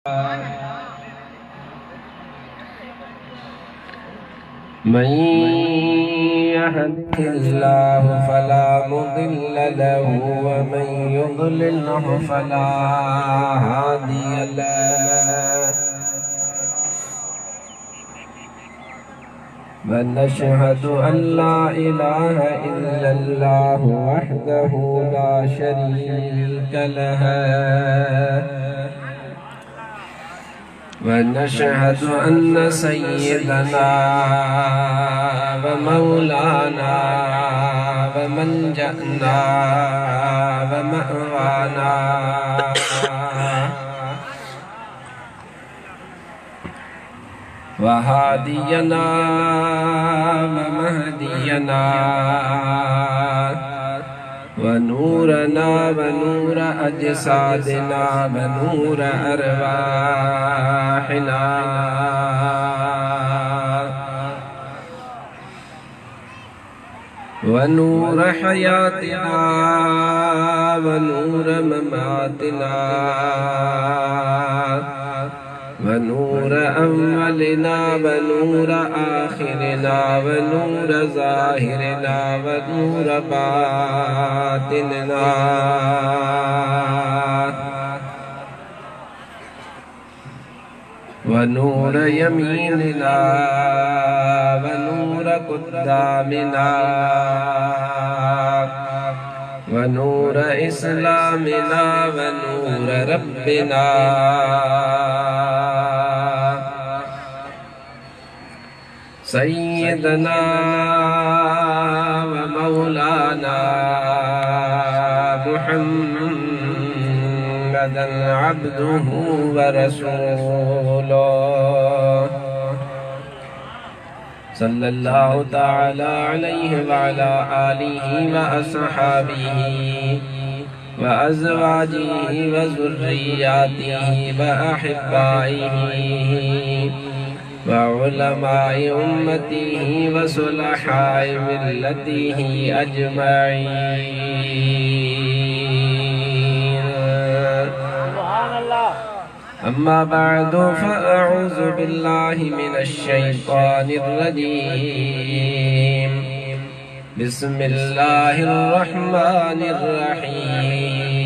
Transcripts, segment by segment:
मन यहदिहिल्लाहु फला मुदिल्ल लहु व मन युद्लिल्हु फला हादिय लहु व नशहदु अन ला इलाहा इल्लल्लाहु वहदहु ला शरीक लहु ونشهد أن سيدنا ومولانا ومنجأنا ومأوانا وهادينا ومهدينا ونورنا ونور أجسادنا ونور أرواحنا ونور حياتنا ونور مماتنا ونور أولنا ونور آخرنا ونور ظاهرنا ونور باطننا ونور يميننا ونور قدامنا ونور إسلامنا ونور ربنا سيدنا ومولانا محمدا عبده ورسوله صلى الله تعالى عليه وعلى آله وأصحابه وأزواجه وذرياته وأحبائه وعلماء أمته وصلحاء ملته أجمعين. أما بعد فأعوذ بالله من الشيطان الرجيم. بسم الله الرحمن الرحيم.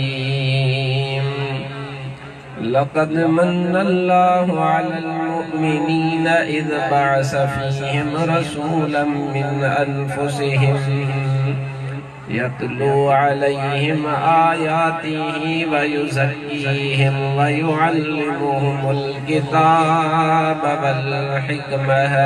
لقد من الله على المؤمنين إذ بعث فيهم رسولا من أنفسهم يتلو عليهم آياته ويزكيهم ويعلمهم الكتاب والحكمة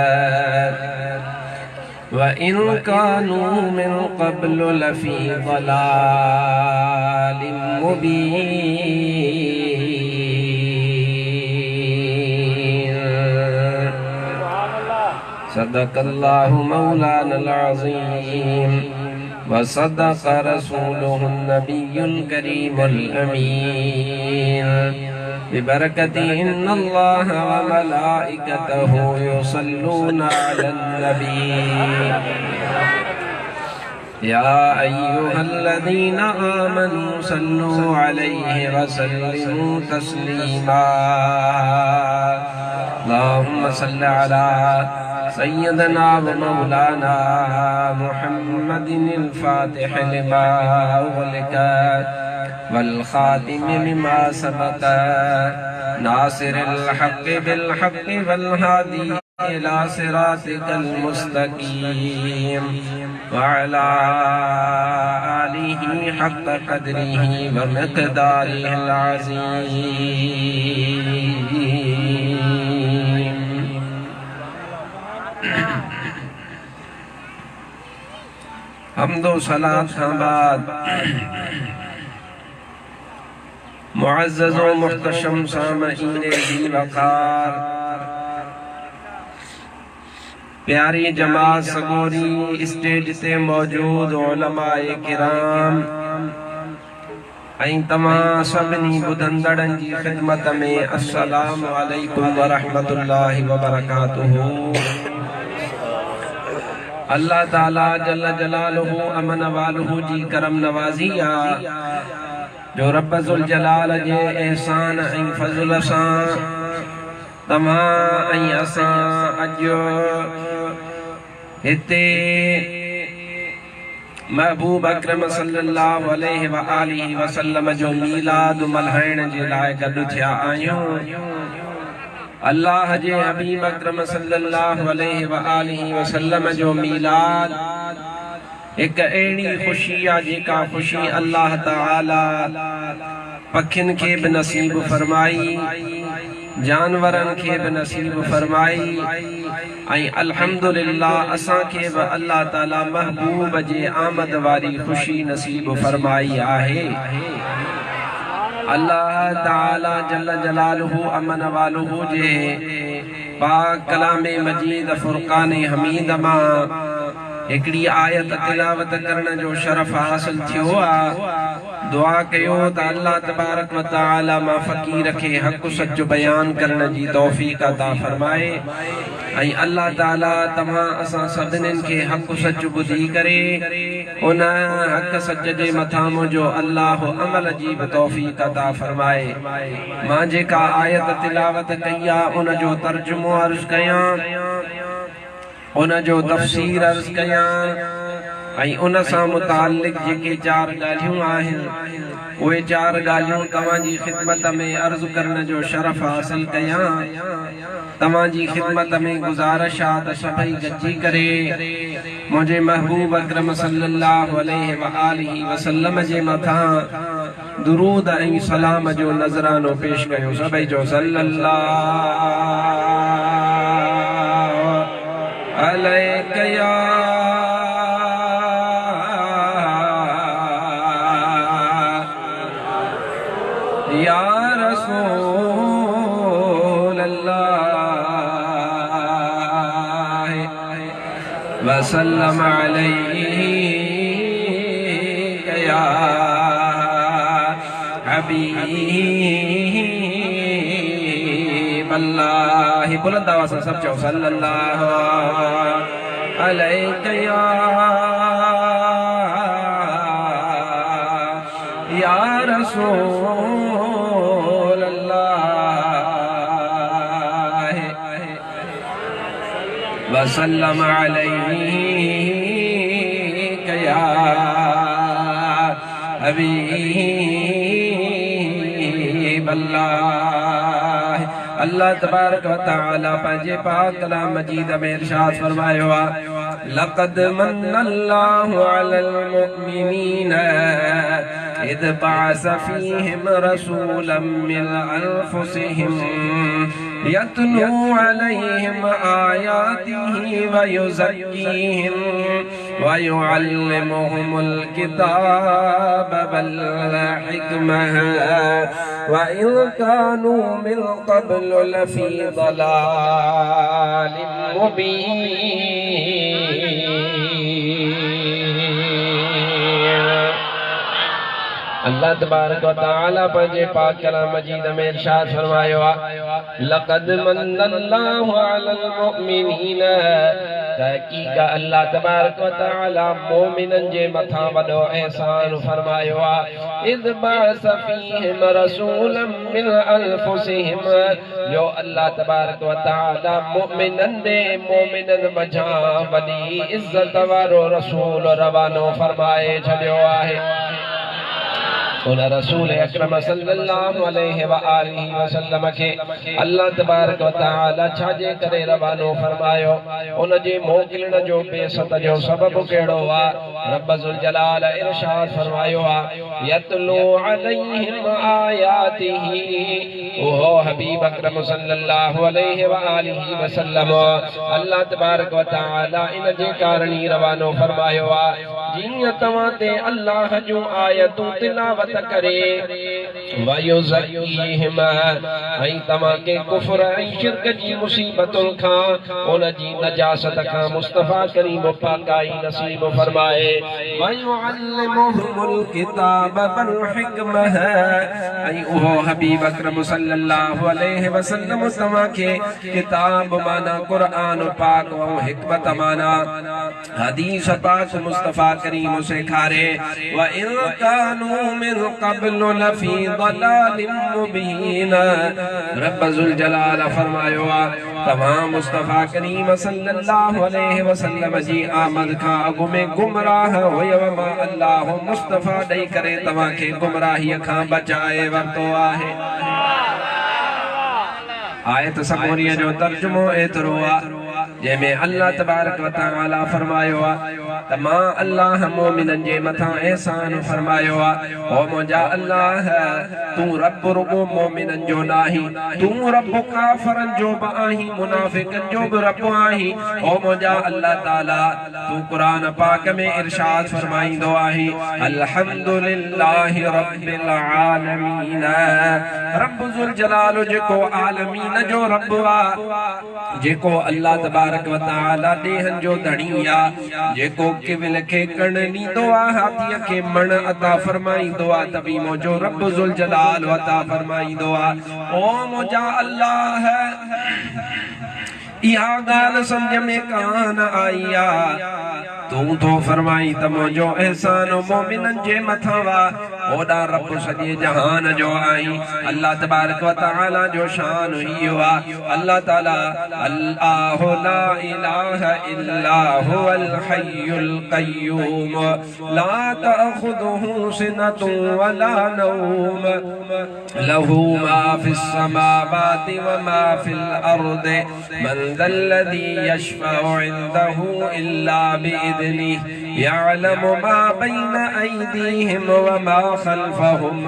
وإن كانوا من قبل لفي ضلال مبين. صدق الله مولانا العظيم وصدق رسوله النبي الكريم الأمين. ببركة إن الله وملائكته يصلون على النبي يا أيها الذين آمنوا صلوا عليه وسلموا تسليما. اللهم صل على سيدنا ومولانا محمد الفاتح لما أغلق والخاتم لما سبق ناصر الحق بالحق والهادي إلى صراطك المستقيم وعلى آله حق قدره ومقداره العظيم. हमदो सलात के बाद मुअज़्ज़ज़ व मुहतशम सामईन दी वक़ार प्यारी जमात सगोरी स्टेज ते मौजूद उलमाए किराम ऐं तमाम सभिनी ॿुधंदड़नि जी ख़िदमत में अस्सलामु अलैकुम व रहमतुल्लाहि व बरकातुहू। अल्लाह ताला जल्ल जलालुहु अमन वालुहु जी करम नवाज़ी आ जो रब ज़ुल जलाल जे एहसान ऐं फज़ल सां तव्हां ऐं असां अॼु हिते महबूब अकरम सल्लल्लाहु अलैहि व आलिहि वसल्लम जो मीलाद मल्हाइण जे लाइ गॾु थिया आहियूं। अल्लाह जे हबीब अकरम सल्लल्लाहु अलैहि व आलिहि वसल्लम जो मीलाद एक अहिड़ी खुशी आहे जेका खुशी अल्लाह ताला पखियुनि खे बि नसीब फरमाई, जानवरनि खे बि नसीब फरमाई ऐं अल्हम्दुलिल्लाह असांखे बि अल्लाह ताला महबूब जे आमद वारी खुशी नसीब फरमाई आहे। अल्लाह ताला जल जलालहू अमन वालहू जे पाक कलामे मजीद फुरकान हमीद मां एकड़ी आयत तिलावत करण जो शरफ हासिल थियो आ। दुआ कयो त अल्लाह तबारक व तआला मा फकीर के हक सच बयान करण जी तौफीक अता फरमाए ऐं अल्लाह ताला तमां असां सभिनीनि खे हक सच बुधी करे उन हक सच जे मथां मुंहिंजो अल्लाह अमल जी बि तौफीक अता फरमाए। मां जेका आयत तिलावत कई आहे उन जो तर्जुमो अर्ज़ कयां, उन जो तफसीर अर्ज़ कयां ऐं उन सां मुतालिक जेके चार ॻाल्हियूं आहिनि उहे चार ॻाल्हियूं तव्हांजी ख़िदमत में अर्ज़ करण जो शरफ हासिल कयां। तव्हांजी ख़िदमत में गुज़ारिश आहे त सभई गॾिजी करे मुंहिंजे महबूब अकरम सल्लल्लाहु अलैहि व आलिहि वसल्लम जे मथां दुरूद ऐं सलाम जो नज़रानो पेश कयो। सभई जो सल्लल्लाहु अलैका या रसूल अल्लाह वसल्लम अलैका या हबीब अल्लाह। बुलंद आवाज़ से सब चो सल्लल्लाहु अलैका या रसूल अल्लाह वसल्लम अलैका या हबीब अल्लाह। अल्लाह तबारक व तआला पंहिंजे पाक कलाम मजीद में इरशाद फरमायो आहे, लक़द मन्नल्लाहु अलल मुमिनीन इद बअस फीहिम रसूलन मिन अनफुसिहिम यतलू अलैहिम आयातिही व युज़क्कीहिम व युअल्लिमुहुमुल किताब वल हिकमह व इन कानू मिन क़ब्लु लफ़ी ज़लालिम मुबीन। अल्लाह तबारक व तआला पंहिंजे पाक कलाम मजीद में इरशाद फरमायो आहे, लक़द मन्नल्लाहु अलल मुमिनीन, तहक़ीक़ अल्लाह तबारक व तआला मोमिनन जे मथां वॾो एहसान फरमायो आहे। इद बअस फीहिम रसूलन मिन अनफुसिहिम, जो अल्लाह तबारक व तआला मोमिनन मझां वॾी इज़्ज़त वारो रसूल रवानो फरमाए छॾियो आहे। उन रसूल अकरम सल्लल्लाहु अलैहि व आलिहि वसल्लम के अल्लाह तबारक व तआला छाजे करे रवानो फरमायो, उन जे मोकिलण जो बेसत जो सबब कहिड़ो आहे। रब ज़ुल जलाल इरशाद फरमायो आहे, यतलू अलैहिम आयातिही, ओहो हबीब अकरम सल्लल्लाहु अलैहि व आलिहि वसल्लम अल्लाह तबारक व तआला इन जे कारण ई रवानो फरमायो आहे जीअं तव्हां ते अल्लाह जूं आयतूं तिलावत करे वयुज़क्कीहिम ऐं तव्हांखे कुफ्र ऐं शिरक जी मुसीबतुनि खां उन जी नजासत खां मुस्तफा करीम पाकाई नसीब फरमाए। वयुअल्लिमुहुमुल किताब वल हिकमह ऐं उहो हबीब अकरम सल्लल्लाहु अलैहि वसल्लम तव्हांखे किताब माना कुरान पाक ऐं हिकमत माना हदीस पाक मुस्तफा करीम सेखारे। व इन कानू मिन क़ब्लु लफी ज़लालिम मुबीन। रब ज़ुल जलाल फरमायो तमाम मुस्तफा करीम सल्लल्लाहु अलैहि वसल्लम जी आमद खां अॻु में गुमराह हुयव मां अल्लाह मुस्तफा ॾेई करे तव्हांखे गुमराहीअ खां बचाए वरितो आहे। आयत समूरीअ जो तर्जुमो एतिरो आहे जंहिंमें अल्लाह तबारक व तआला फरमायो त मां अल्लाह मोमिननि जे मथां एहसान फरमायो ओ मुंहिंजा अल्लाह तूं रब रुगो मोमिननि जो नाही, तूं रब काफ़रनि जो बि आहीं, मुनाफ़िकनि जो बि रब आहीं। ओ मुंहिंजा अल्लाह ताला तूं क़ुरान पाक में इरशाद फरमाईंदो आहीं अल्हम्दुलिल्लाहि रब्बिल आलमीन। रब ज़ुल जलाल जेको आलमीन जो रब आहे, जेको अल्लाह तबारक व तआला ॾेहन जो धणी आ, जेको किविल खे कण ॾींदो आ, हाथीअ खे मण अता फरमाईंदो आ, तभी मुंहिंजो रब ज़ुल जलाल अता फरमाईंदो आ। ओ मुंहिंजा अल्लाह इहा ॻाल्हि सम्झ में कान आई आ, तूं तो फरमाई त मुंहिंजो एहसान मोमिननि जे मथां वा। ओॾा रब सॼे जहान जो आई। अल्लाह तबारक व तआला जो शान इहो आहे। अल्लाह ताला अल्लाहु ला इलाहा इल्ला हुवल हय्युल क़य्यूम ला तअखुदुहु सिनतुन वला नौम लहू मा फिस समावाति व मा फिल अर्दि मन ज़ल्लज़ी यशफ़अु इंदहु इल्ला बिइज़्निहि यअलमु मा बैन अयदीहिम व मा खल्फहुम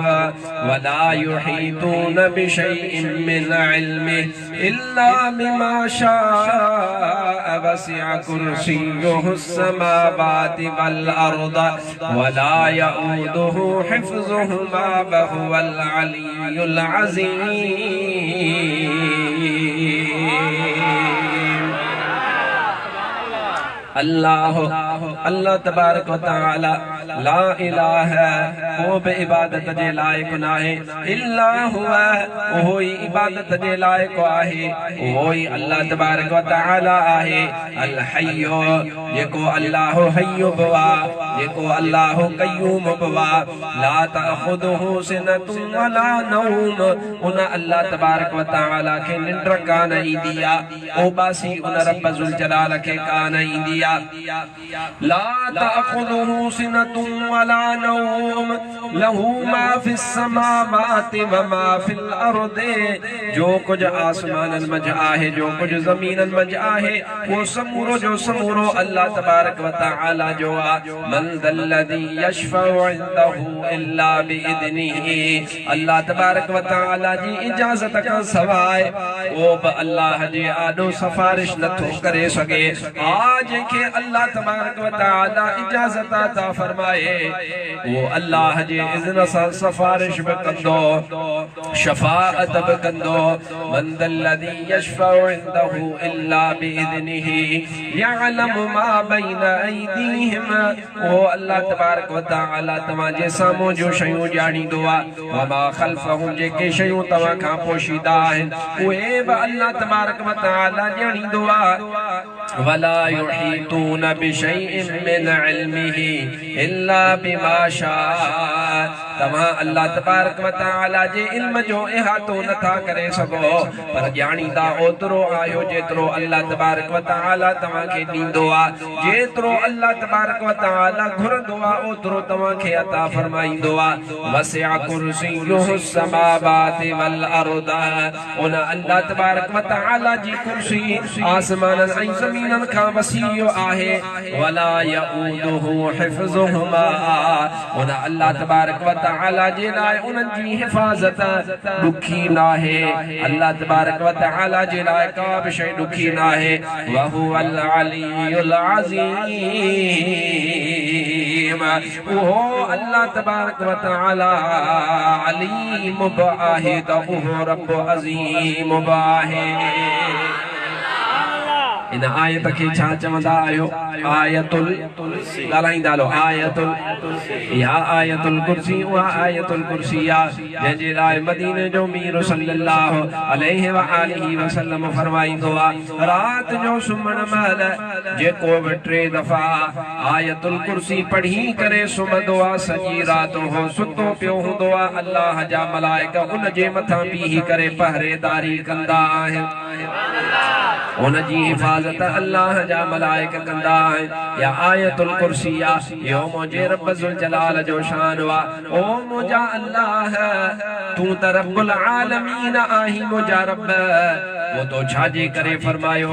वला युहीतून बिशैइन मिन इल्मिहि इल्ला बिमा शाअ वसिअ कुर्सियुहु समावाति वल अर्द वला यऊदुहु हिफ्ज़ुहुमा वहुवल अलियुल अज़ीम। अल्लाह अल्लाह तबारक व तआला ला इलाहा को बि इबादत जे लाइक नाहे इल्ला हुवा, उहो ही इबादत जे लाइक आहे, उहो ही अल्लाह तबारक व तआला आहे। अल हय्यु जेको अल्लाह हय्यु बवा, जेको अल्लाह कय्यूम बवा, ला तअखुदुहु सिनतुन वला नौम, उन अल्लाह तबारक व तआला खे निंड कान ईंदी आ, ओबासी उन रब ज़ुल जलाल खे कान ईंदी आ। ला तअखुदुहु सिनतुन वला नौम लहू मा फिस समावाति व मा फिल अर्दि, जो कुछ आसमानन मंझ आहे, जो कुछ ज़मीनन मंझ आहे, वो समूरो जो समूरो अल्लाह तबारक व तआला जो आ। मन ज़ल्लज़ी यशफ़अु इंदहु इल्ला बिइज़्निहि, अल्लाह तबारक व तआला जी इजाज़त खां सवाइ वो बि अल्लाह जे आॾो सिफारिश नथो करे सघे। आज के अल्लाह तबारक व तआला इजाज़त अता फरमाए, वो अल्लाह जे इज़्न सां सिफारिश बि कंदो, शफ़ाअत बि कंदो। मन ज़ल्लज़ी यशफ़अु इंदहु इल्ला बिइज़्निहि यअलमु मा बैन अयदीहिम, वो अल्लाह तबारक व तआला तव्हां जे साम्हूं जो शयूं ॼाणींदो आहे। व मा ख़ल्फ़हुम जेके शयूं तव्हां खां पोशीदा आहिनि उहे बि अल्लाह तबारक व तआला ॼाणींदो आहे। वला युहीतून बिशैइन मिन इल्मिहि इल्ला बिमा शाअ, तव्हां अल्लाह तबारक व तआला जे इल्म जो इहातो नथा करे सघो, पर ॼाणींदा ओतिरो आहियो जेतिरो अल्लाह तबारक व तआला तव्हांखे ॾींदो आहे। जेतिरो अल्लाह तबारक व तआला घुरंदो आहे ओतिरो तव्हांखे अता फरमाईंदो आहे। वसिअ कुर्सियुहु समावाति वल अर्द, उन अल्लाह तबारक व तआला जी कुर्सी आसमाननि ऐं ज़मीननि खां वसीअ आहे। वला यऊदुहु हिफ्ज़ुहुमा, उन अल्लाह तबारक व तआला जे लाइ उन्हनि जी हिफ़ाज़त ॾुखी न आहे। अल्लाह तबारक व तआला जे लाइ का बि शइ ॾुखी न आहे। वहुवल अलीयुल अज़ीम, उहो अल्लाह तबारक व तआला अलीम बि आहे त उहो रब अज़ीम बि आहे। इन आयत के छा चवंदा आयो? आयतुल ॻाल्हाईंदा हलो। आयतुल या आयतुल कुर्सी, उहा आयतुल कुर्सिया जंहिंजे लाइ मदीने जो मीर सल्लल्लाहु अलैहि व आलिहि वसल्लम फरमाईंदो आहे, रात जो सुम्हण महिल जेको बि 3 दफ़ा आयतुल कुर्सी पढ़ी करे सुम्हंदो आहे, सॼी रात हो सुतो पियो हूंदो आहे, अल्लाह जा मलाइका उन जे मथां बीही करे पहरेदारी कंदा आहिनि। उन जी हिफ़ाज़त अल्लाह जा मलाइका कंदा आहिनि। या आयतुल कुर्सिया यो मुझे रब ज़ुल जलाल जो शान वा। ओ मुझा अल्लाह तू त रब्बुल आलमीन आही मुझा रब। वो तो छाजे करे फरमायो आ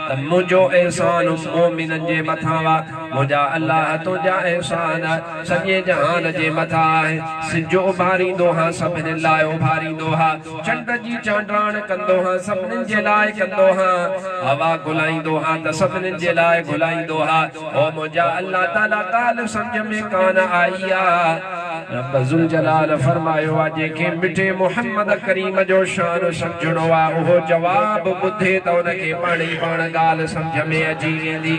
त मुझो एहसान मोमिनन जे मथा वा। मुझा अल्लाह तुझा एहसान सॼे जहान जे मथा आहे। सिजो उभारींदो हा सभिनी लाइ उभारींदो हा, चंड जी चांडाण कंदो हा सभिनी जे लाइ कंदो हा, हवा घुलाईंदो हा त सभिनी जे लाइ घुलाईंदो हा। ओ मुझा अल्लाह ताला ॻाल्हि सम्झ में कान आई आ। रब ज़ुल जलाल फरमायो आ जेके मिठे मोहम्मद करीम जो शान सम्झणो आ उहो जवाब ॿुधे त उनखे पाण ई पाण ॻाल्हि सम्झ में अची वेंदी।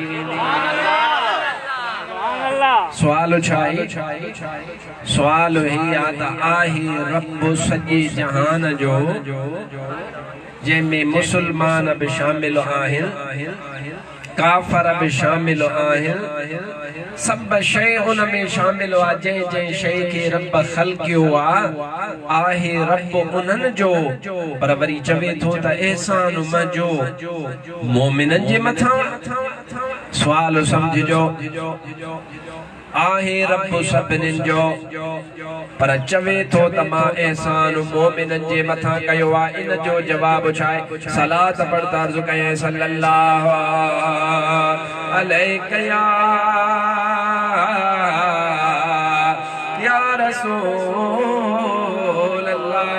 सवाल छा आहे? सवाल ही आ त आहे रब सॼे जहान जो जंहिंमें मुसलमान भी शामिल आहिनि, काफर भी शामिल आहिनि, सब शइ उन में शामिल आ। जंहिं जंहिं शइ खे रब ख़ल्क़ियो आहे रब उन्हनि जो, पर वरी चवे थो त एहसान मुंहिंजो मोमिननि जे मथां। सवाल समझिजो, आहे रब सभिनी जो, पर चवे थो त मां एहसान मोमिननि जे मथां कयो आहे। इन जो जवाब छा आहे? सलात पढ़ता अर्ज़ कयां सल्लल्लाहु अलैहि या रसूल अल्लाह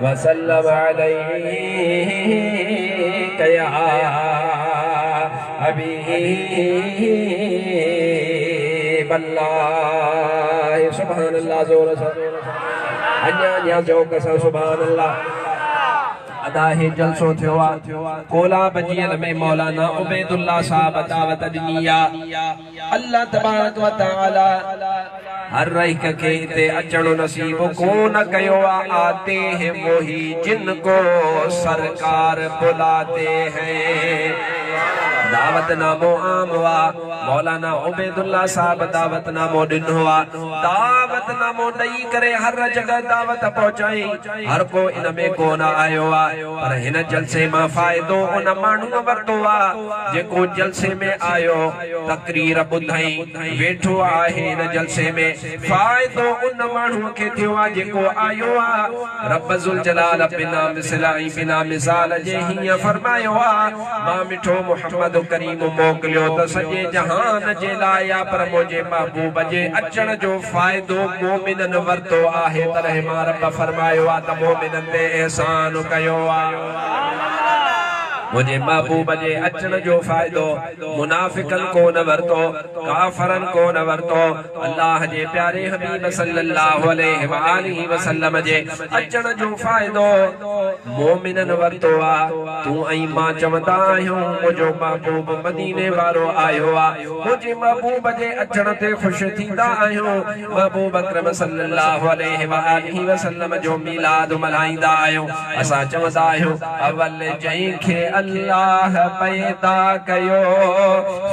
वसल्लम अलैहि या हबीब अल्लाह। सुभान अल्लाह, जोर से अन्या जो कसा सुभान अल्लाह। अदा है जलसो थियो आ कोला बजियल में मौलाना उबैदुल्लाह साहब दावत ॾिनी आ। अल्लाह तबारक व तआला हर एक के इते अचणो नसीब कोन कयो आ। आते हैं वही जिनको सरकार बुलाते हैं। दावत नामो आम हुआ, मौलाना उबैदुल्लाह साहब दावत नामो ॾिनो हुआ। दावत नामो ॾेई करे हर जगह दावत पहुचाई, हर को इन में कोन आयो आ। पर हिन जलसे मां फ़ाइदो उन माण्हू वरतो आ जेको जलसे में आयो, तकरीर ॿुधई वेठो आहे। हिन जलसे में फ़ाइदो उन माण्हू खे थियो आ जेको आयो आ। रब ज़ुल जलाल बिना मिसलाई बिना मिसाल जे हीअं फरमायो आ, मां मिठो मोहम्मद करीम मोकिलियो त सॼे जहान जे लाइ आ, पर मुंहिंजे महबूब जे अचण जो फ़ाइदो मोमिननि वरतो आहे। तॾहिं मां रब फरमायो आ त मोमिननि ते एहसान कयो आ। मुझे महबूब जे अचण जो फ़ाइदो मुनाफिकन को न वरतो, काफरन को न वरतो। अल्लाह जे प्यारे हबीब सल्लल्लाहु अलैहि व आलिहि वसल्लम जे अचण जो फ़ाइदो मोमिनन वरतो आ। तू ऐं मां चवंदा आहियूं मुझो महबूब मदीने वारो आयो आ। मुझे महबूब जे अचण ते ख़ुश थींदा आहियूं। महबूब अकरम सल्लल्लाहु अलैहि व आलिहि वसल्लम जो मीलाद मल्हाईंदा आहियूं। असां चवंदा आहियूं अवल जंहिंखे अल्लाह पैदा कयो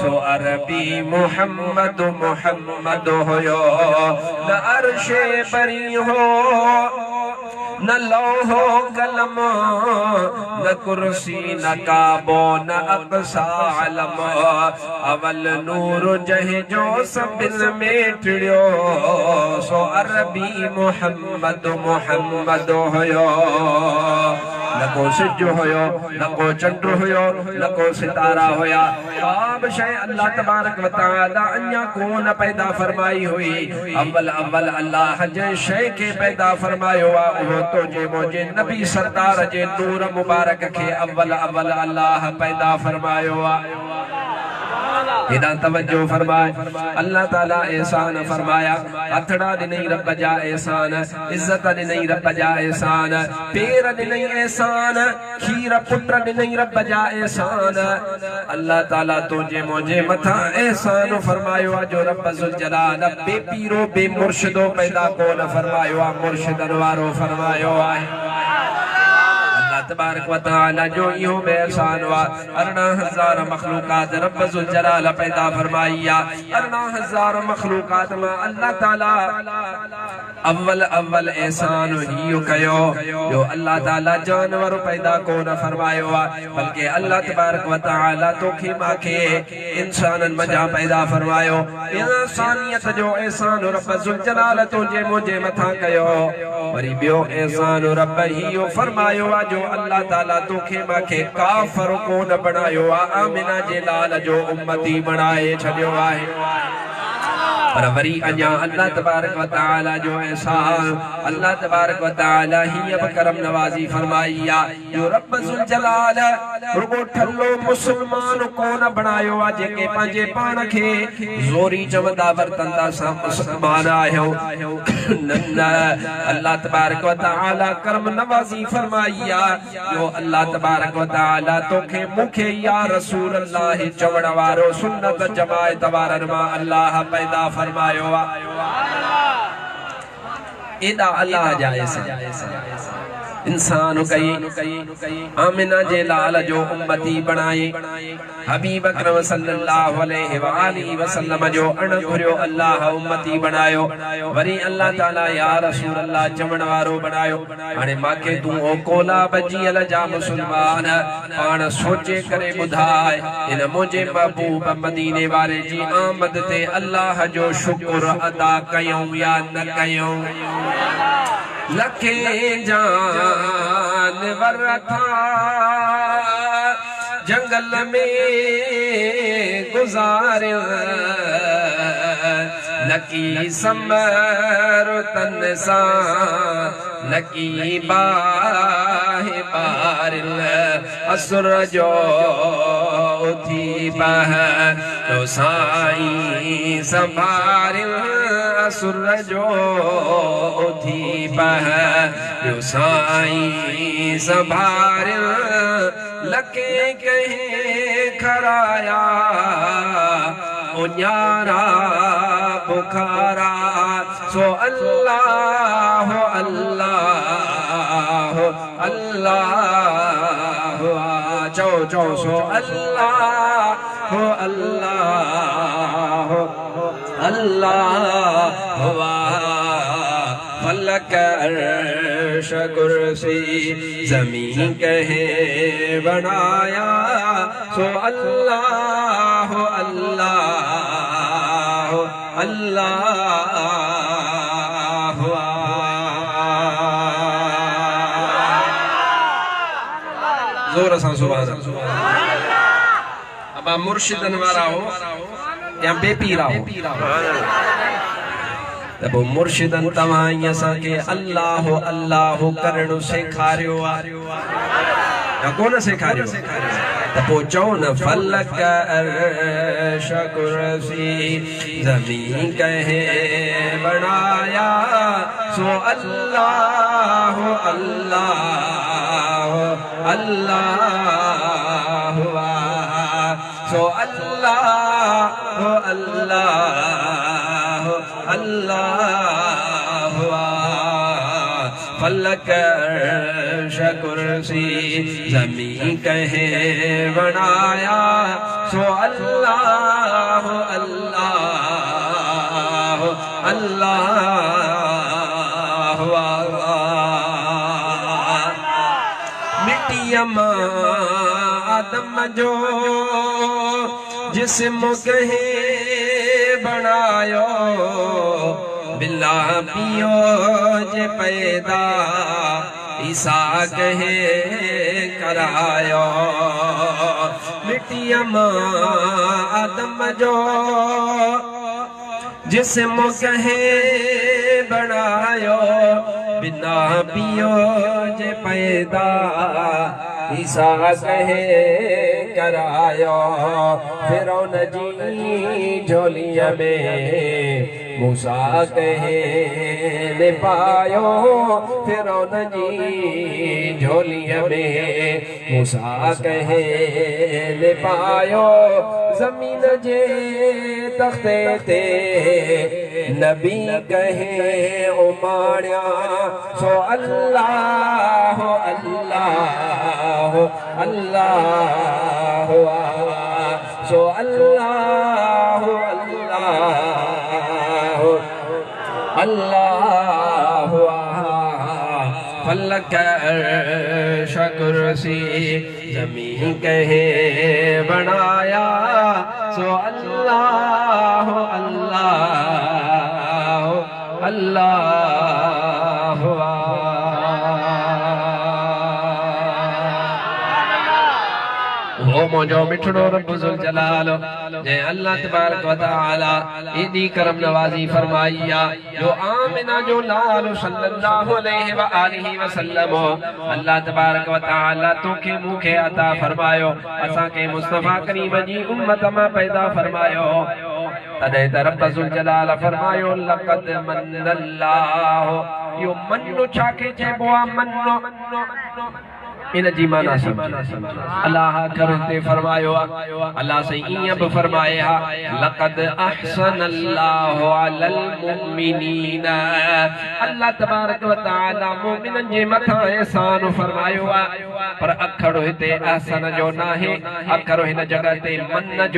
सो अरबी मोहम्मद मोहम्मद होयो। न अर्शे बरी हो न लौहो कलम न कुर्सी न काबो न अक़सा अलम। अवल नूर जंहिं जो सभिन में टिड़ियो सो अरबी मोहम्मद मोहम्मद होयो। न को सिज हुयो, न को चंड हुयो, न को सितारा हुया। काब शय अल्लाह तबारक व तआला अञा कोन पैदा फरमाई हुई। अव्वल अव्वल अल्लाह जे शय के पैदा फरमायो आ वो तो जे मोजे नबी सरदार जे नूर मुबारक के अव्वल अव्वल अल्लाह पैदा फरमायो आ। इदा तवज्जो फरमाए अल्लाह ताला एहसान फरमाया। हथड़ा दिनई रब जा एहसान, इज्जत दिनई रब जा एहसान, पैर दिनई एहसान, खीर पुत्र दिनई रब जा एहसान। अल्लाह ताला तुझे मुझे मथा एहसान फरमायो जो रब जुल जलाल बे पीरो बे मुर्शिदो पैदा कोन फरमायो आ, मुर्शिदन वारो फरमायो आहे। तबारक व तआला जो यो में एहसान हुआ 18000 मखलूकात रब जुल जलाल पैदा फरमाइया। 18000 मखलूकात में अल्लाह ताला अव्वल अव्वल एहसान ही कयो जो अल्लाह ताला जानवर पैदा को न फरमायो बल्कि अल्लाह तबारक व तआला तोखे माखे इंसानन मजा पैदा फरमायो। इंसानियत जो एहसान रब जुल जलाल तुझे मुझे मथा कयो। वरी बियो एहसान रब ही फरमायो जो अल्लाह ताला तोखे माखे काफर को न बनायो आ, आमिना जे लाल जो उम्मती बनाए छड़ियो आहे। पर वरी अञा अल्लाह तबारक व तआला जो एहसान अल्लाह तबारक व तआला ही अब करम नवाजी फरमाइया जो रब जुल जलाल रुगो ठल्लो मुसलमान को न बनायो आ जेके पंजे पान के जोरी चमदा बरतंदा सा मुसलमान आयो। न अल्लाह तबारक व तआला करम नवाजी फरमाइया जो अल्लाह तबारक व तआला तोखे मुखे या रसूल अल्लाह चवण वारो सुन्नत जमायत वारन मा अल्लाह पैदा फरमायो। एदा अल्लाह जाए इंसान कई आमिना जे लाल जो उम्मती बनाए। हबीब अकरम सल्लल्लाहु अलैहि वसल्लम जो अणघुरियो अल्लाह उम्मती बनायो। वरी अल्लाह ताला या रसूल अल्लाह चवण वारो बनायो। हाणे माके तू ओ कोला बजी अल जा मुसलमान पाण सोचे करे बुधाए इन मुझे महबूब मदीने वाले जी आमद ते अल्लाह जो शुक्र अदा कयूं या न कयूं। लखे जानवर था जंगल में गुजारे नकी समर तन सा नकी बाहे बारिल असुर जो थी बह तो साई संभारिल असुर जो थी बह तो साई संभारिल लके कहे खराया उन्यारा बुखारा सो अल्लाह अल्लाह अल्लाह चो चो सो अल्लाह अल्लाह अल्लाह फलक अर्श कुर्सी ज़मीन कहे बनाया सो अल्लाह अल्लाह अल्लाह। जोर सा सुभान अल्लाह। अब मुर्शिदन वारा हो या बेपीरा हो तब मुर्शिदन तवाई असांखे अल्लाह अल्लाह करणु सेखारियो या कोन सेखारियो त पोइ चओ न फलक अर्श कुर्सी ज़मीन कहे बनाया सो अल्लाह अल्लाह अल्लाह सो अल्लाह अल्लाह अल्लाह फलक अर्श कुर्सी ज़मीन कहे बनाया सो अल्लाह अल्लाह अल्लाह। मिट्टिया आदम जो जिस्म कहे बनायो बिल्ला पियो जे पैदा ईसा कहे करायो मिट्टिया मां आदम जो जिस्म कहे बनायो बिना पियो जे पैदा ईसा कहे करायो फिरौन जी झोलिया में मूसा कहे ने पायो फिरौन जी झोलिया में मूसा कहे ने पायो जमीन जे तख्ते ते नबी कहे उमाड़िया सो अल्लाह अल्लाह अल्लाह सो अल्लाह अल्लाह अल्लाह फलक कुर्सी जमीन कहे बनाया सो अल्लाह अल्लाह अल्लाह वो मौजो मिठड़ो रब्बुल जलाल जे अल्लाह तबारक व तआला इदी करम नवाजी फरमाइया जो आमिना जो लाल सल्लल्लाहु अलैहि व आलिहि वसल्लम अल्लाह तबारक व तआला तोखे मुखे अता फरमायो असा के मुस्तफा करीम जी उम्मत में पैदा फरमायो तदे रब्बुल जलाल फरमायो लक़द मन्नल्लाहु यो मन्नो छाके चेबो मन्नो इन जी माना अल्लाह करते फरमायो अल्लाह से इयं भी फरमाया लक़द अहसनल्लाहु अलल मुमिनीन अल्लाह तबारक व तआला मोमिनन जे मथा एहसान फरमायो पर अखर हिते अहसन जो नाहे अखर हिन जगह ते मन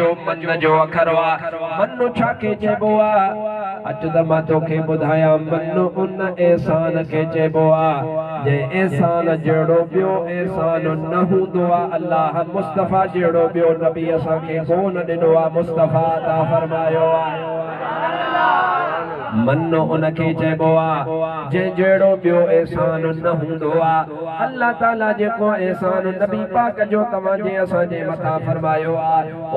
जो अखर वा मन्नो छाके चेबो अच त मां तोखे ॿुधायां मन्नो उन एहसान के चेबो जे एहसान जड़ो बियो एहसान न हूंदो अल्लाह मुस्तफा जड़ो बियो नबी असा के कोन ॾिनो मुस्तफा अता फरमायो मन्नो उनके चेबो जे जड़ो बियो एहसान न हूंदो अल्लाह ताला जेको एहसान नबी पाक जो तव्हां जे असा जे मथा फरमायो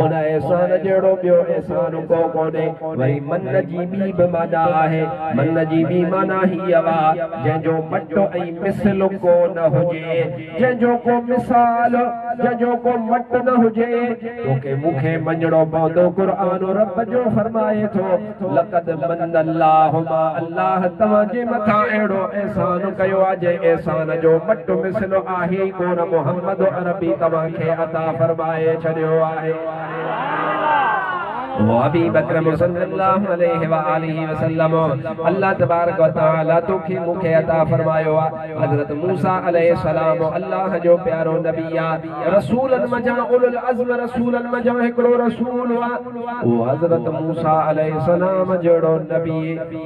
उन एहसान जड़ो बियो एहसान को कोने वरी मन जी बि माना आहे मन जी बि माना ही आवा जे जो मटो ऐ मिसल को न होजे जे जो को मिसाल जे जो को मट न होजे तोके मुखे मञणो पवंदो कुरान रब जो फरमाए थो लक़द मन्नल्लाहु मा अल्लाह तव्हां जे मथा अहिड़ो एहसान कयो आहे जे एहसान जो मट मिसलो आहे कोन मोहम्मद अरबी तव्हां खे अता फरमाए छॾियो आहे वो अबी बकर सल्लल्लाहु अलैहि व आलिहि वसल्लम अल्लाह तबारक व तआला तोखे मुखे अता फरमायो हजरत मूसा अलैहि सलाम अल्लाह जो प्यारो नबी रसूलन मजा उलुल अज़्म रसूलन मजा हिकड़ो रसूल वो हजरत मूसा अलैहि सलाम जड़ो नबी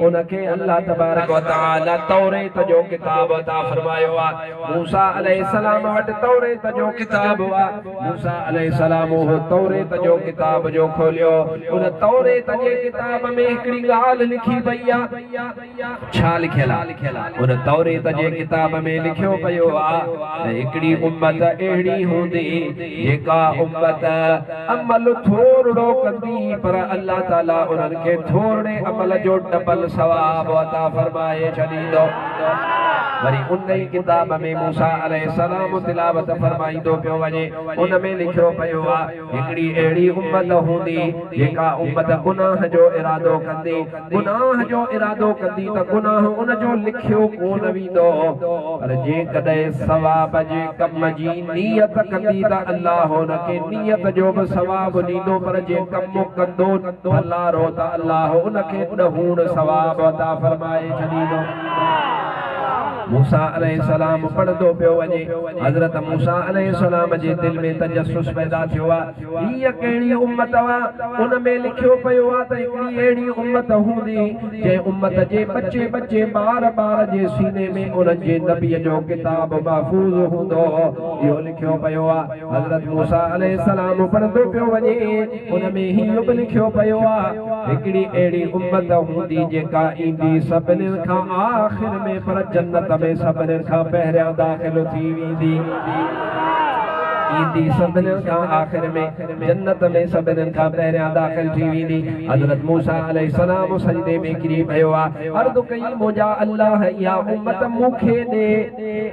उनके अल्लाह तबारक व तआला तौरात जो किताब अता फरमायो मूसा अलैहि सलाम वट तौरात जो किताब मूसा अलैहि सलाम वो तौरात जो किताब जो खोलियो उन तौरात जे किताब में एकड़ी गाल लिखी पई छा लिखियला उन तौरात जे किताब में लिखियो पयो एकड़ी उम्मत एड़ी होंदी जेका उम्मत अमल थोड़ो कंदी पर अल्लाह ताला उनन के थोड़े अमल जो डबल सवाब अता फरमाए छडींदो वरी उन ही किताब में मूसा अलैहि सलाम तिलावत फरमाई दो पियो वने उन में लिखियो पयो एकड़ी एड़ी उम्मत होंदी जेका उम्मत गुनाह जो इरादो कंदी त गुनाह उन जो लिखियो कोन वींदो पर जे कदे सवाब जे कम जी नियत कंदी त अल्लाह उन के नियत जो भी सवाब ॾींदो पर जे कम कंदो भला रो त अल्लाह उन के ॾहूण सवाब अता फरमाए छॾींदो मूसा अलैहि सलाम पढ़दो पियो वने हजरत मूसा अलैहि सलाम जे दिल में तजस्सुस पैदा थियो ये केड़ी उम्मत उन में लिखियो पयो त एकड़ी एड़ी उम्मत होंदी जे उम्मत जे बच्चे बार जे सीने में उन जे नबी जो किताब महफूज होंदो यो लिखियो पयो हजरत मूसा अलैहि सलाम पढ़दो पियो वने उन में ही भी लिखियो पयो एकड़ी एड़ी उम्मत होंदी जेका ईंदी सभिनी खां आखिर में पर जन्नत में सभिनी खां पहिरियां दाख़िल थी वेंदी ईंदी सभिनी खां आख़िर में जन्नत में सभिनी खां पहिरियां दाख़िल थी वेंदी। हज़रत मूसा अलैहिस्सलाम सजदे में किरी पियो आहे, अर्ज़ कई मुंहिंजा अल्लाह इहा उम्मत मूंखे ॾे,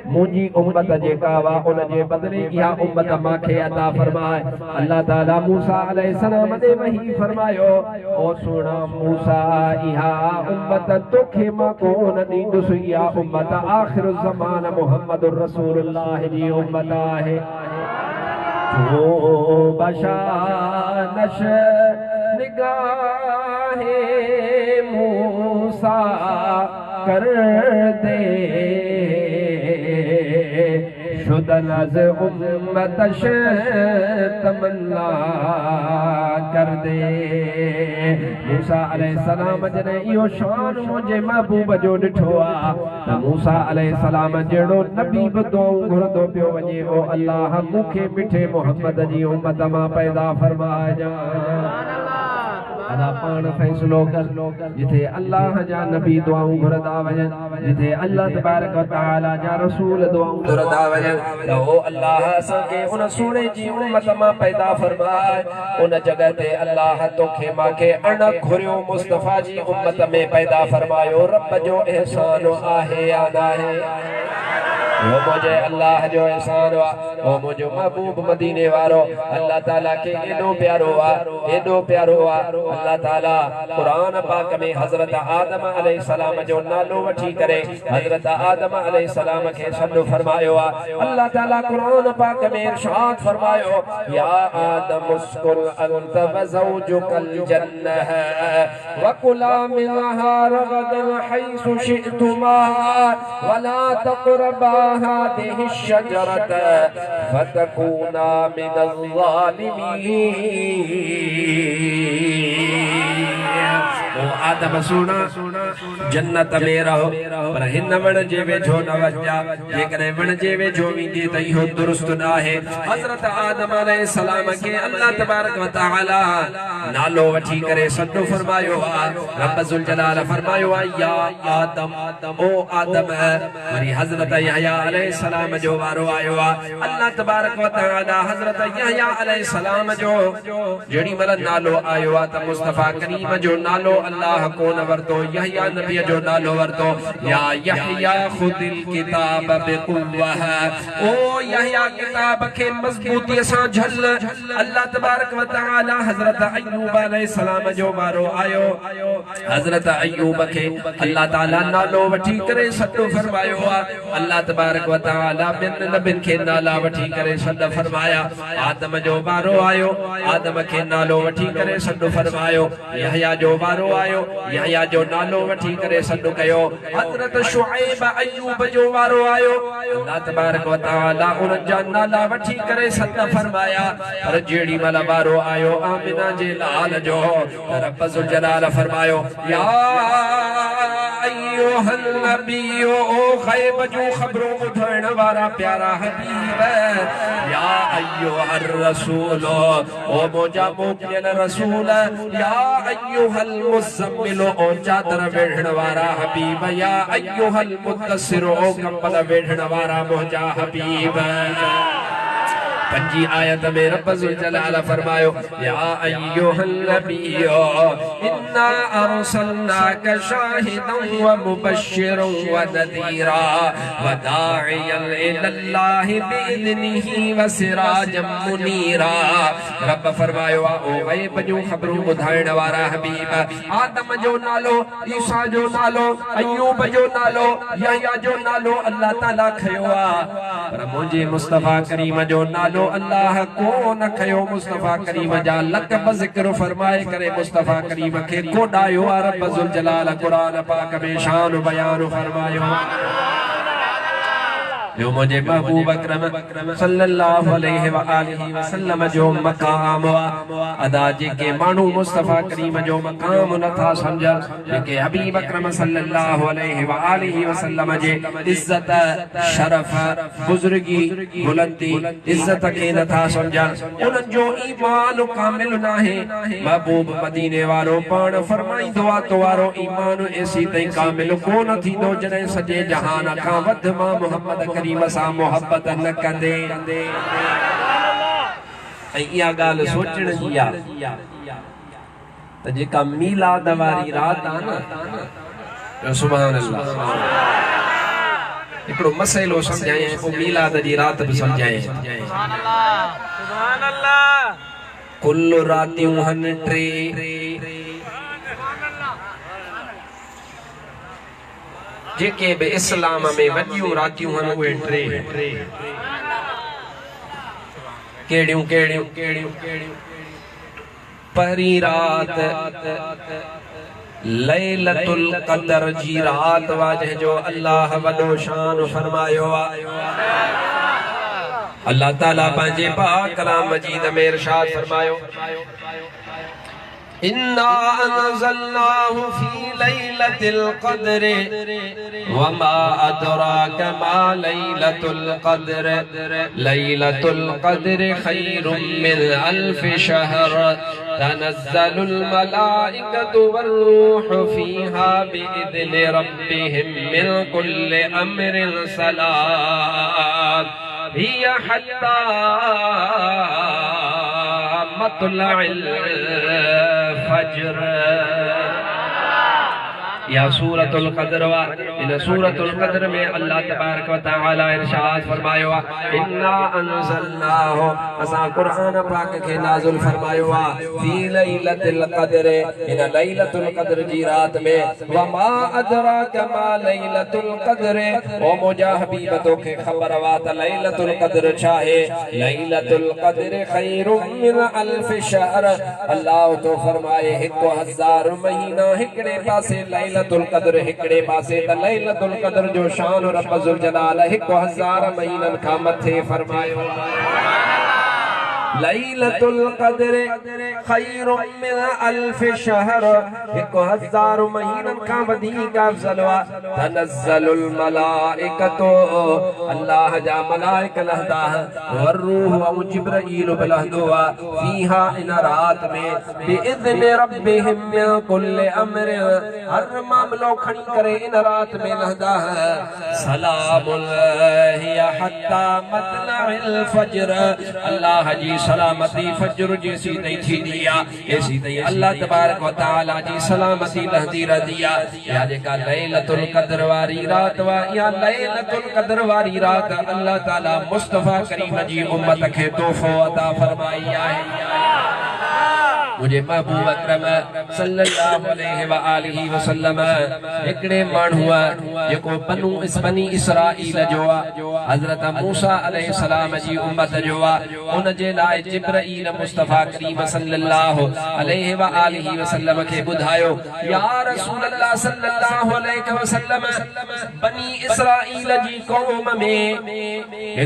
मुंहिंजी उम्मत जेका वा उन जे बदिले इहा उम्मत मूंखे अता फरमाए। अल्लाह ताला मूसा अलैहिस्सलाम ॾे वही फरमायो, ओ सुहिणा मूसा इहा उम्मत तोखे मां कोन ॾींदुसि, इहा उम्मत आख़िर ज़मान मुहम्मदुर रसूलुल्लाह जी उम्मत आहे। जो बशानश निगाहे मूसा कर दे, शुदन अज उम्मतश तमन्ना कर दे। मूसा अलैहिस्सलाम जॾहिं इहो शान मुंहिंजे महबूब जो ॾिठो आहे त मूसा अलैहिस्सलाम जहिड़ो नबी बि दुआऊं घुरंदो पियो वञे, ओ अल्लाह मूंखे मिठे मोहम्मद जी उम्मत मां पैदा फरमाइजां। अदा पाण फैसलो कर, जिथे अल्लाह जा नबी दुआऊं घुरंदा वञनि, जिथे अल्लाह तबारक व तआला जा रसूल दुआऊं घुरंदा वञनि, त ओ अल्लाह असांखे उन सुहिणे जी उम्मत मां पैदा फरमाए। उन जॻह ते अल्लाह तोखे मांखे अण घुरियो मुस्तफ़ा जी उम्मत में पैदा फरमायो। रब जो एहसान आहे या नाहे? वो मुझे अल्लाह जो एहसान वा, वो मुझो महबूब मदीने वारो अल्लाह ताला के एडो प्यारो वा, एडो प्यारो वा। अल्लाह ताला कुरान पाक में हजरत आदम अलैहिस्सलाम जो नालो वठी करे हजरत आदम अलैहिस्सलाम के सॾु फरमायो आ। अल्लाह ताला कुरान पाक में इरशाद फरमायो, या आदम उस्कुन अंत व ज़ौजुकल जन्नह व कुला मिनहा रगदन हैसु शिअतुमा वला तक़रबा हादिहि शजरत फतकूना मिनल ज़ालिमीन। ओ आदम सुना जन्नत में रहो, पर हिन वण जे वेझो न वञा, जेकॾहिं वण जे वेझो वेंदी त इहो दुरुस्त न आहे। हज़रत आदम अलैहिस्सलाम खे अल्लाह तबारक व तआला नालो वठी करे सॾु फरमायो आहे। रब ज़ुल जलाल फरमायो आहे, या आदम, ओ आदम। वरी हज़रत यहया अलैहिस्सलाम जो वारो आयो आहे। अल्लाह तबारक व तआला हज़रत यहया अलैहिस्सलाम जो जेड़ी मल नालो आयो आहे त मुस्तफ़ा करीम जो नालो अल्लाह कोन वरतो, यहया नबी जो नालो वरतो। या यहया खुदिल किताब बिकुव्वह, ओ यहया किताब के मजबूती सां झल। अल्लाह तबारक व तआला हज़रत अय्यूब अलैहिस्सलाम जो वारो आयो। हज़रत अय्यूब के अल्लाह ताला नालो वठी करे सॾु फरमायो आहे। अल्लाह तबारक व तआला ॿियनि नबियुनि खे नाला वठी करे सॾु फरमाया। आदम जो वारो आयो, आदम के नालो वठी करे सॾु फरमायो। यहया जो वारो आयो, यहया जो नालो वठी करे सॾु कयो। हज़रत शुऐब अय्यूब जो वारो आयो, अल्लाह तबारक व तआला उन्हनि जा नाला वठी करे सॾु फरमाया। पर जेड़ी मल वारो आयो आमिना जे लाल जो, रब ज़ुल जलाल फरमायो, या अय्युहल नबी, ओ ग़ैब जो ख़बरों ॿुधाइण वारा प्यारा हबीब। या अय्युहर रसूल, ओ मुंहिंजा मोकिलियल रसूल। या अय्युहल मुज़म्मिल, ओ चादर वेढ़ण वारा हबीब। या अय्युहल मुद्दस्सिर, ओ कंबल वेढ़ण वारा मुंहिंजा हबीब। पंजी आयत में रब ज़ुल जलाल फरमायो, या अय्युहल नबिय्यु इन्ना अरसलनाका शाहिदन व मुबश्शिरन व नज़ीरा व दाइयन इलल्लाहि बिइज़निही व सिराजम मुनीरा। रब फरमायो, ओ ग़ैब जो ख़बरूं ॿुधाइण वारा हबीब। आदम जो नालो, ईसा जो नालो, अय्यूब जो नालो, यहया जो नालो अल्लाह ताला खयो आ, पर मुंहिंजे मुस्तफ़ा करीम जो नालो अल्लाह को न खयो। मुस्तफ़ा करीम जा लक़ब ज़िक्र फरमाए करे मुस्तफ़ा करीम खे कोडायो आ। रब ज़ुल जलाल कुरान पाक में शान बयान फरमायो। जो मुझे महबूब अकरम सल्लल्लाहु अलैहि व आलिहि वसल्लम जो मकाम अदा जेके मानू मुस्तफा करीम जो मकाम नथा समझ जेके हबीब अकरम सल्लल्लाहु अलैहि व आलिहि वसल्लम जे इज्जत शरफ बुजुर्गी बुलंदी इज्जत के नथा समझ उन जो ईमान कामिल ना है महबूब मदीने वारो पान फरमाइंदो आ तवारो ईमान ऐसी तई कामिल कोन थींदो जने सजे जहान का वध मां मोहम्मद करीम सा मोहब्बत न कंदे इया गाल सोचण जी आ त जेका मीलाद वारी रात आ न सुभान अल्लाह एकड़ो मसइलो समझाए ओ मीलाद जी रात भी समझाए सुभान अल्लाह कुल रातियूं हन टे जेके बि इस्लाम में वॾियूं रातियूं हन उहे टे केड़ियूं केड़ियूं केड़ियूं पहिरीं रात लैलतुल क़द्र जी रात वा जो अल्लाह वॾो शान फरमायो आ अल्लाह ताला पंहिंजे पाक कलाम मजीद में इरशाद फरमायो इन्ना अनज़लनाहु फी लैलतिल क़द्र वमा अदराक मा लैलतुल क़द्र खैरुम मिन अल्फ शहर तनज़्ज़लुल मलाइकतु वर्रूहु फीहा बिइज़्नि रब्बिहिम मिन कुल्लि अम्रिन सलाम हिया हत्ता मतलअल फज्र या सूरतुल क़द्र वा इन सूरतुल क़द्र में अल्लाह तबारक व तआला इरशाद फरमायो इन्ना अनज़लनाहु असा कुरान पाक के नाज़िल फरमायो फी लैलतिल क़द्र इन लैलतुल क़द्र जी रात में व मा अदराक मा लैलतुल क़द्र ओ मुजा हबीब तो के खबर वा त लैलतुल क़द्र चाहे लैलतुल क़द्र खैरुम मिन अल्फ शहर अल्लाह तो फरमाए 1000 महीना हिकड़े पासे लैलतुल क़द्र हिकड़े पासे त लैलतुल क़द्र जो शान रब ज़ुल जलाल 1000 महीनन का मथे फरमायो लैलतुल क़द्र खैरुम मिन अल्फ शहर 1000 महीनन का वधीक अफज़ल वा तनज़्ज़लुल मलाइकतु अल्लाह जा मलाइक लहदा वरूह व जिब्रील लहदो फीहा इन रात में बिइज़्नि रब्बिहिम मिन कुल्लि अम्र हर मामलो खणी करे इन रात में लहदा सलामुल हिया हत्ता मतलअल फज्र अल्लाह जी सलामती फज्र जैसी नहीं थी दिया ऐसी नहीं अल्लाह तबारक व तआला जी सलामती लहदी रदिया या जेका लैलतुल क़द्र वारी रात वा या लैलतुल क़द्र वारी रात अल्लाह ताला मुस्तफा करीम जी उम्मत के तोहफो अता फरमाई है मुझे महबूब अकरम सल्लल्लाहु अलैहि व आलिहि वसल्लम एकड़े मानहुआ जेको बनी इसराइल जो हजरत मूसा अलैहि सलाम जी उम्मत जो उन जे लाए जिब्रील मुस्तफा करीम सल्लल्लाहु अलैहि व आलिहि वसल्लम के बुधायो या रसूल अल्लाह सल्लल्लाहु अलैहि वसल्लम बनी इसराइल जी कौम में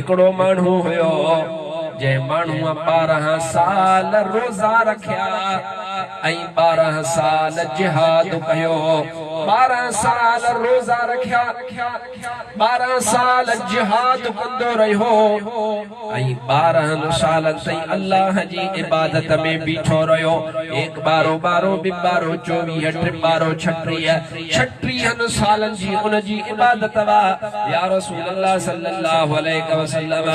एकड़ो मानहु हुयो जे मानू 12 साल रोजा रखिया 12 साल जिहाद कयो 12 साल रोजा रखिया 12 साल जिहाद कंदो रहो 12 साल ताईं अल्लाह जी इबादत में बीठो रहो एक बारो बारो बिबारो 24 टिबारो 36 सालन जी उन जी इबादत वा या रसूल अल्लाह सल्लल्लाहु अलैहि वसल्लम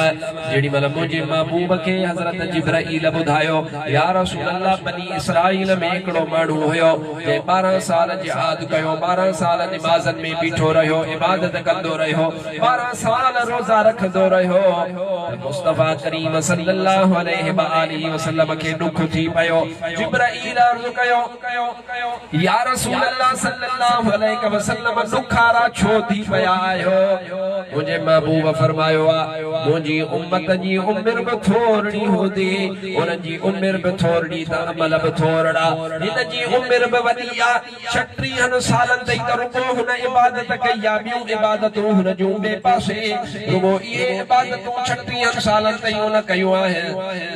जेडी मतलब मुझे महबूब के हजरत जिब्रील बुधायो या रसूल अल्लाह बनी इसराइल में एकड़ो मानू हुयो जे 12 साल जिहाद कयो 12 साल नमाज़न में बीठो रहो इबादत कंदो रहो 12 साल रोजा रखदो रहो मुस्तफा करीम सल्लल्लाहु अलैहि व आलिहि वसल्लम के दुख थी पयो जिब्रील अर्ज कयो या रसूल अल्लाह सल्लल्लाहु अलैहि वसल्लम दुखारा छो थी पया आयो मुझे महबूब फरमायो मुझी उम्मत जी उम्र में थोड़ी होदी उन जी उम्र में थोड़ी त अमल में थोड़ा इन जी उम्र में वदिया 36 साल सालन तई त रुको हुन इबादत कई या बियूं इबादतूं हुन जूं बे पासे रुको ये इबादतूं 36 सालन तई हुन कयो आहे।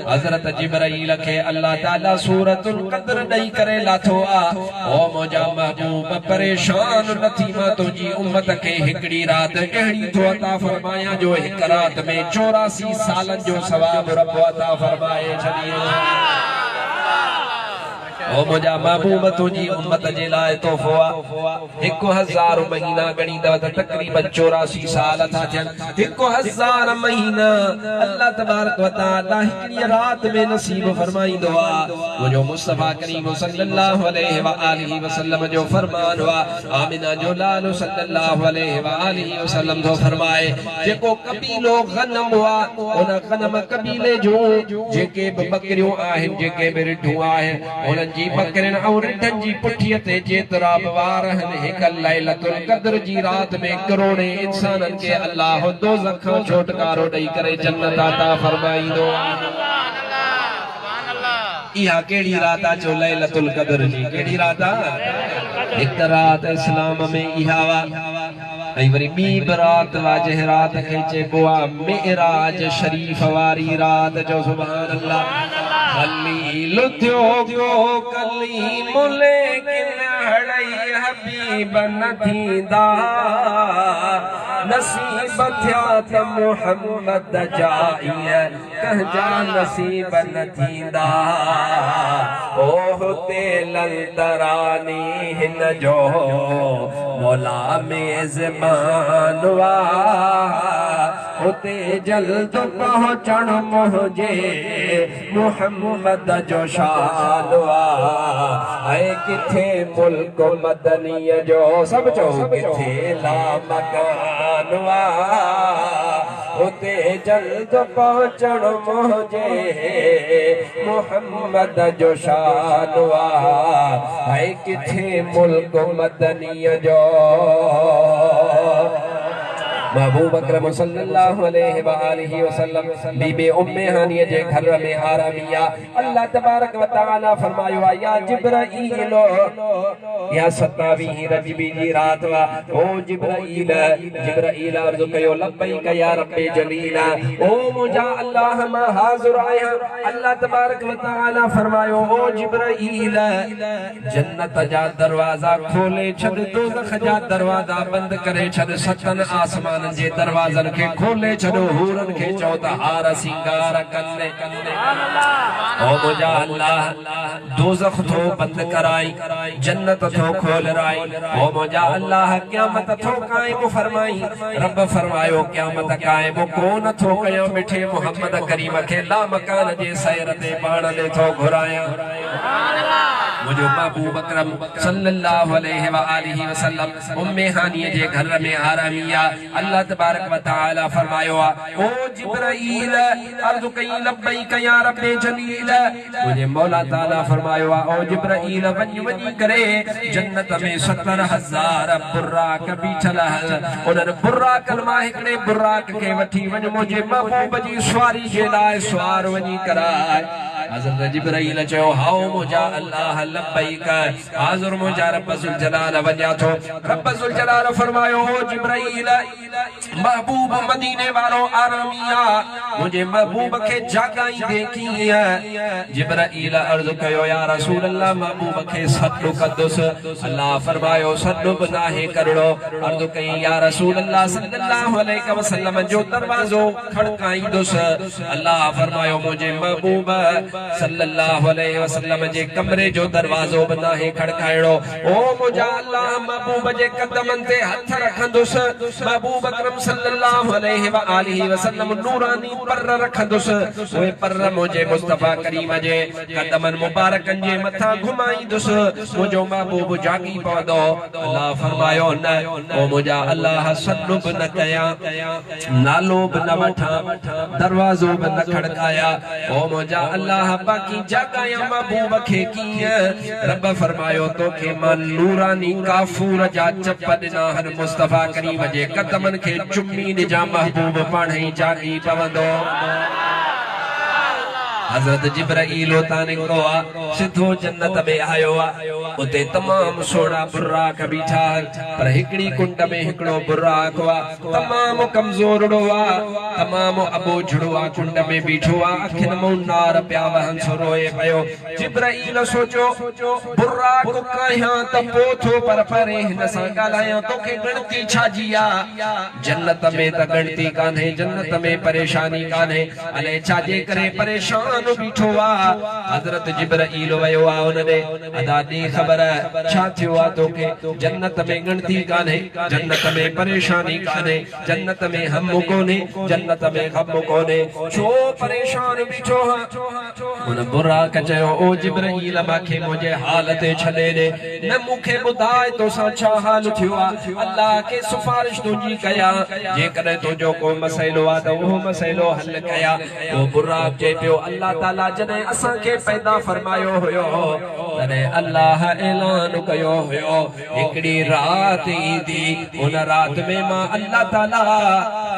हज़रत जिब्राइल खे अल्लाह ताला सूरतुल क़द्र ॾेई करे लाथो आ। ओ मुंहिंजा महबूब परेशान न थी मां तुंहिंजी उम्मत खे हिकिड़ी रात अहिड़ी थो अता फरमायां जो हिक रात में 84 सालन जो सवाब रब अता फरमाए छॾियो। ओ मुंहिंजा महबूब तुंहिंजी उम्मत जे लाइ तोहफ़ो आहे। 1000 महीना गणींदव त तक़रीबन 84 साल था थियनि। 1000 महीना अल्लाह तबारक व तआला हिकिड़ी रात में नसीब फरमाईंदो आहे। मुंहिंजो मुस्तफ़ा करीम सल्लल्लाहु अलैहि व आलिहि वसल्लम जो फरमान हुआ। आमिना जो लालो सल्लल्लाहु अलैहि व आलिहि वसल्लम जो फरमाए जेको कबीलो गनम हुआ उन गनम कबीले जो जेके बकरियूं आहिनि जेके बि रिढूं आहिनि उन्हनि जी बकरिन और रिढनि जी पुठीअ ते जेतिरा वार आहिनि हिक लैलतुल क़द्र जी रात में करोड़े इंसाननि खे अल्लाह दोज़ख खां छुटकारो ॾेई करे जन्नत अता फरमाईंदो। इहा कहिड़ी रात आहे जो लैलतुल क़द्र जी कहिड़ी रात आहे? हिक रात इस्लाम में इहा वा ऐं वरी ॿी बि रात वा जंहिं रात खे चइबो आहे मेराज शरीफ़ वारी रात जो सुभान अल्लाह। खलील थियो गो कलीम लेकिन हड़ई हबीब न थींदा नसीब थिया त मुहम्मद जाइए कहजा नसीब न थींदा। ओ ते ललदरानी हिन जो मौला मेज़बान वा उते जल्द पहुंचण मुझे मुहम्मद जो शान वा। ऐ किथे मुल्क मदनीअ जो सब चो किथे ला मकान वा उते जल्द पहुंचण मुझे मुहम्मद जो शान वा। ऐ किथे मुल्क मदनीअ जो महबूब अकरम सल्लल्लाहु अलैहि व आलिहि वसल्लम बीबी उम्मे हानिया जे घर में आरामिया अल्लाह तबारक व तआला फरमायो या जिब्राईल या 27 रजबी जी रात वा ओ जिब्राईल अर्ज़ कयो लब्बैक या रब्बे जलीला। ओ मुजा अल्लाह मां हाज़िर आया। अल्लाह तबारक व तआला फरमायो ओ जिब्राईल जन्नत जा दरवाजा खोले छॾ दोज़ख जा दरवाजा बंद करे छॾ सतन आसमान जे दरवाजन के खोले छॾो हूरन के चओ त हार सिंगार कन्ने ओ मुंहिंजा अल्लाह दोज़ख थो बंद कराई जन्नत थो खोल राई। ओ मुंहिंजा अल्लाह क़यामत थो क़ाइम फरमाई। रब फरमायो क़यामत क़ाइम कोन थो कयो मिठे मोहम्मद करीम खे ला मकान जे सैर ते पाण ले थो घुराया। मुझो महबूब अकरम सल्लल्लाहु अलैहि व आलिहि वसल्लम उम्मे हानिया जे घर में आरामिया अल्लाह तबारक व तआला फरमायो ओ जिब्राईल अर्ज़ कई लब्बैक या रब्बे जलील। मुझे मौला ताला फरमायो ओ जिब्राईल वञी करे जन्नत में 70,000 बुर्राक बीठल उन्हनि बुर्राकनि मां हिकिड़े बुर्राक खे वठी वञ मुझे महबूब जी सवारी जे लाइ सवार वञी कराए। हज़रत जिब्राईल चयो हाओ मुंहिंजा अल्लाह लब्बैक हाज़िर मुंहिंजा रब ज़ुल जलाल वञा थो। रब ज़ुल जलाल फरमायो ओ जिब्राईल महबूब मदीने वारो आरामिया मुझे महबूब के जागाई देखी है। जिब्राईल अर्ज़ कयो या रसूल अल्लाह महबूब के सॾु कदुस। अल्लाह फरमायो सॾु बि नाहे करणो। अर्ज़ कई या रसूल अल्लाह सल्लल्लाहु अलैहि वसल्लम जो दरवाज़ो खड़काईंदुसि। अल्लाह फरमायो मुझे महबूब सल्लल्लाहु अलैहि वसल्लम जे कमरे जो दरवाज़ो बि नाहे खड़काइणो। ओ मुंहिंजा अल्लाह महबूब जे कदमनि ते हथ रखंदुसि। महबूब अकरम सल्लल्लाहु अलैहि व आलिहि वसल्लम नूरानी पर रखंदुसि। उहे पर मुझे मुस्तफा करीम जे कदमनि मुबारकनि जे मथां घुमाईंदुसि। मुंहिंजो महबूब जागी पवंदो। अल्लाह फरमायो न ओ मुंहिंजा अल्लाह सॾु बि न कया नालो बि न वठां दरवाज़ो बि न खड़काया। ओ मुंहिंजा अल्लाह बाकी जागाया महबूब खे कीअं। रब फरमायो तोखे मां नूरानी काफूर जा चप ॾिना हन मुस्तफा करीम जे कदमनि खे चुमी ॾिजा महबूब पाण ई जागी पवंदो। हजरत जिब्राईल ताने कोआ सिधो जन्नत में आयो उते तमाम सोना बुर्राक बीठा पर हिकड़ी कुंड में हिकड़ो बुर्राक हुआ तमाम कमजोर हुआ तमाम अबोझड़ो कुंड में बीठो अखिन मो नार प्या वहन रोए पयो जिब्राईल सोचो बुर्राक कहां त पोथो पर परे हिन सा गालाया तोखे गणती छाजिया जन्नत में त गणती कान्हे जन्नत में परेशानी कान्हे अले छाजे करे परेशान बीठो हजरत जिब्राईल वयो उनने अदा दी खबर छा थियो तोखे जन्नत में गणती कान्हे जन्नत में परेशानी कान्हे जन्नत में हम कोने जन्नत में हम कोने छो परेशान बीठो उन बुर्राक चयो ओ जिब्राईल माखे मुझे हालत छले दे न मुखे बुधाए तो सा छा हाल थियो अल्लाह के सिफारिश तुजी कया जे कदे तो जो को मसइलो आ तो वो मसइलो हल कया ओ बुर्राक जे पियो अल्लाह ताला जने असा के पैदा फरमायो होयो तने अल्लाह ऐलान कयो होयो एकड़ी रात ईदी उन रात में मां अल्लाह ताला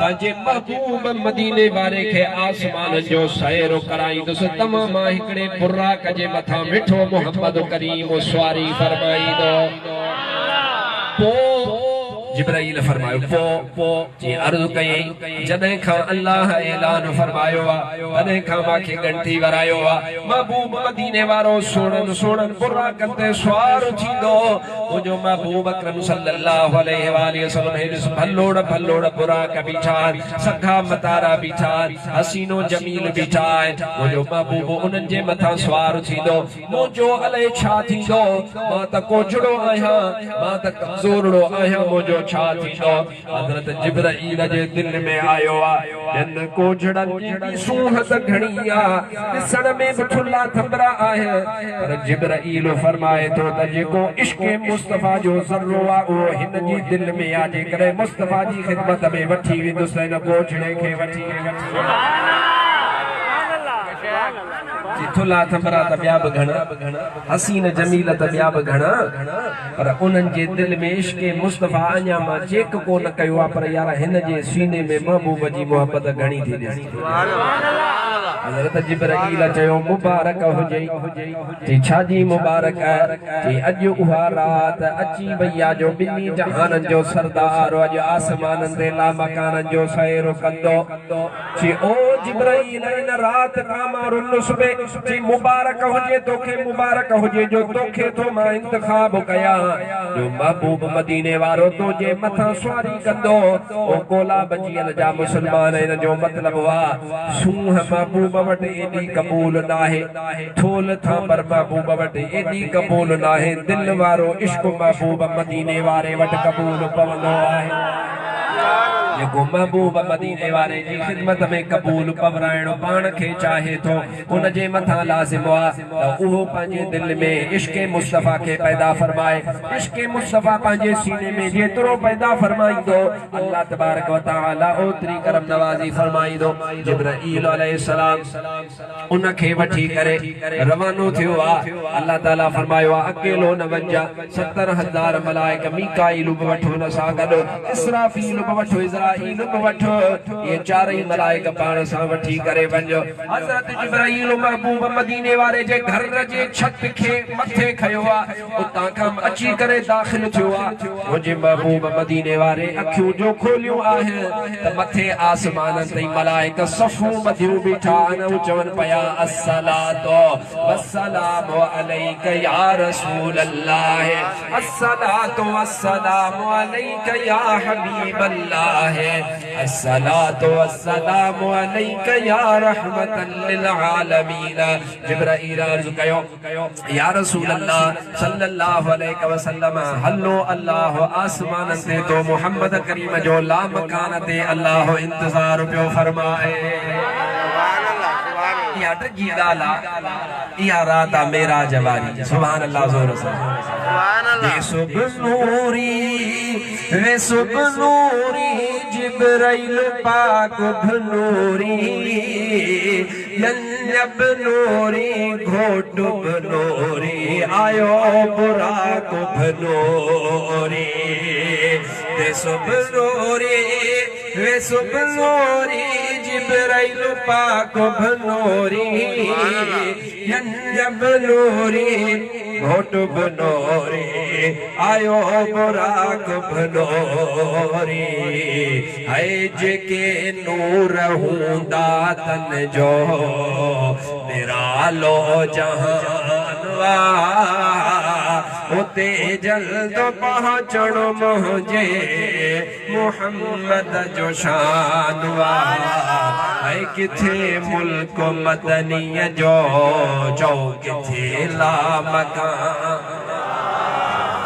पांजे महबूब मदीने वाले के आसमान जो सैर कराई तो तमाम हिकड़े बुर्राक जे मथा मिठो मोहम्मद करीम सवारी फरमाई दो पो जिब्राईल फरमायो पो जी अर्ज कई जदे खा अल्लाह ऐलान फरमायो तदे खा माखे गंठी वरायो महबूब मदीने वारो सोणन सोणन बुर्राक ते सवार थींदो ओ जो महबूब अकरम सल्लल्लाहु अलैहि वसल्लम हे भल्लोड़ भल्लोड़ बुर्राक बीठा सखा मतारा बीठा हसीनो जमील बीठा ओ जो महबूब उनन जे मथा सवार थींदो मो जो अले छा थींदो मां त कोजड़ो आया मां त कमजोरड़ो आया मो जो छा थींदो हजरत जिब्राईल जे दिल में आयो जन कोजड़न जी सूहत घणी दिसण में बठुला थबरा आहे पर जिब्राईल फरमाए तो त जेको इश्क मुस्तफा जो ज़र्रो ओ हिन जी दिल में आ जे करे मुस्तफा जी खिदमत में वठी विंदुस न कोजड़े के वठी थुला थबरा त ॿिया बि घणा हसीन जमील त ॿिया बि घणा पर उन्हनि जे दिल में इश्क मुस्तफा अञा मां चेक कोन कयो आहे पर यार हिन जे सीने में महबूब जी मोहब्बत घणी थी ॾिसी हज़रत जिब्राईल चयो मुबारक हुजे जी छाजी मुबारक जी अॼु उहा रात अची वई आहे जो ॿिन्ही जहाननि जो सरदार अॼु आसमाननि ते लामकाननि जो सैर कंदो जी ओ जिब्राईल इन रात कामारुन सुबह जी मुबारक हुजे तोखे मुबारक हुजे जो तोखे तो मां इंतखाब कया जो महबूब मदीने वारो तो जे मथा सवारी कंदो ओ कोला बजियल जा मुसलमान इन जो मतलब वा सूह महबूब वट एडी कबूल नाहे थोल था पर महबूब वट एडी कबूल नाहे दिल वारो इश्क महबूब मदीने वारे वट कबूल पवंदो आहे जेको महबूब मदीने वारे जी खिदमत में कबूल पवराइणो पाण खे चाहे तो उन जे मथा लाज़िम आ त उहो पंहिंजे दिल में इश्क मुस्तफा के पैदा फरमाए इश्क मुस्तफा पंहिंजे सीने में जेतिरो पैदा फरमाईंदो अल्लाह तबारक व तआला ओतरी करम नवाज़ी फरमाईंदो जिब्राईल अलैहिस्सलाम उन खे वठी करे रवानो थियो आहे अल्लाह ताला फरमायो आहे अकेलो न वञा 70,000 मलाइक मीकाईल बि वठो न सां गॾु इसराफील बि वठो इज़राईल बि वठो ये चारई मलाइक पाण सां वठी करे वञो हज़रत जिब्राईल महबूब मदीने वारे जे घर जे छत खे मथे खयो आहे उतां खां अची करे दाख़िल थियो आहे मुंहिंजे महबूब मदीने वारे अखियूं जो खोलियूं आहिनि त मथे आसमान ते मलाइक सफ़ूं ॿधियूं बीठा आहिनि चवनि पिया अस्सलातु वस्सलामु अलैका या रसूल अल्लाह अस्सलातु वस्सलामु अलैका या हबीब अल्लाह अस्सलातु वस्सलामु अलैका या रहमतन लिल आलमीन जिब्राईल अर्ज़ कयो या रसूल अल्लाह सल्लल्लाहु अलैहि वसल्लम हल्लो अल्लाह आसमान ते तो मोहम्मद करीम जो ला मकान ते अल्लाह इंतजार पियो फरमाए या टगी गाला या रात मेरा जवारी सुभान अल्लाह जोर से सुभान अल्लाह वे सुब नूरी जिब्राईल पाक भनूरी नन्यब नूरी घोट भनूरी आयो बुराक भनूरी वे सुब नूरी जिब्राइल पाक बनोरी बनोरी घोट बनोरी आयो बुराक बनोरी है जेके नूर हूंदा तन जो निरालो जहानवा उते जल्द पहुंचण मुझे मुहम्मद जो शानवा है किथे मुल्क मदनी जो जो किथे ला मकान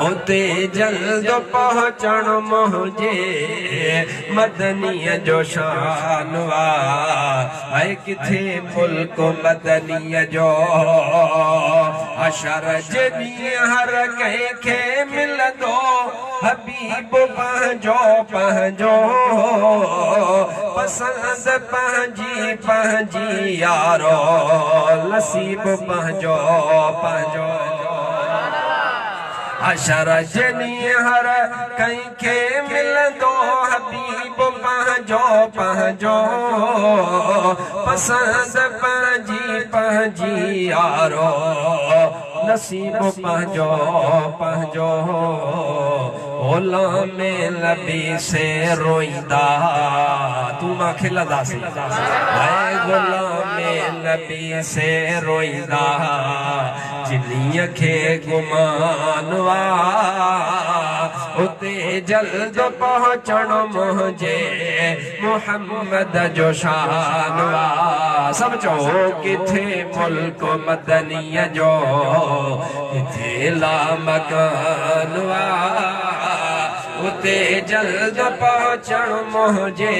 उते जल्द पहुंचण मुझे मदनी जो शानवा है किथे मुल्क मदनी जो अशर जनी हर कंहिंखे मिलंदो हबीब पंहिंजो पंहिंजो पसंद पंहिंजी पंहिंजी यारो नसीब पंहिंजो पंहिंजो अशर जनी हर कंहिंखे मिलंदो हबीब पंहिंजो पंहिंजो पसंद पंहिंजी पंहिंजी यारो नसीब पंहिंजो पंहिंजो ओला में लबी से रोईंदा तू मांखे लदासी हाय गुलाम में लबी से रोईंदा जिन्नीअ खे गुमानवा उते जल्द पहुंचण मुझे मुहम्मद जो शानवा सब चो किथे मुल्क मदनी जो किथे ला मकानवा उते जल्द पहुंचण मुझे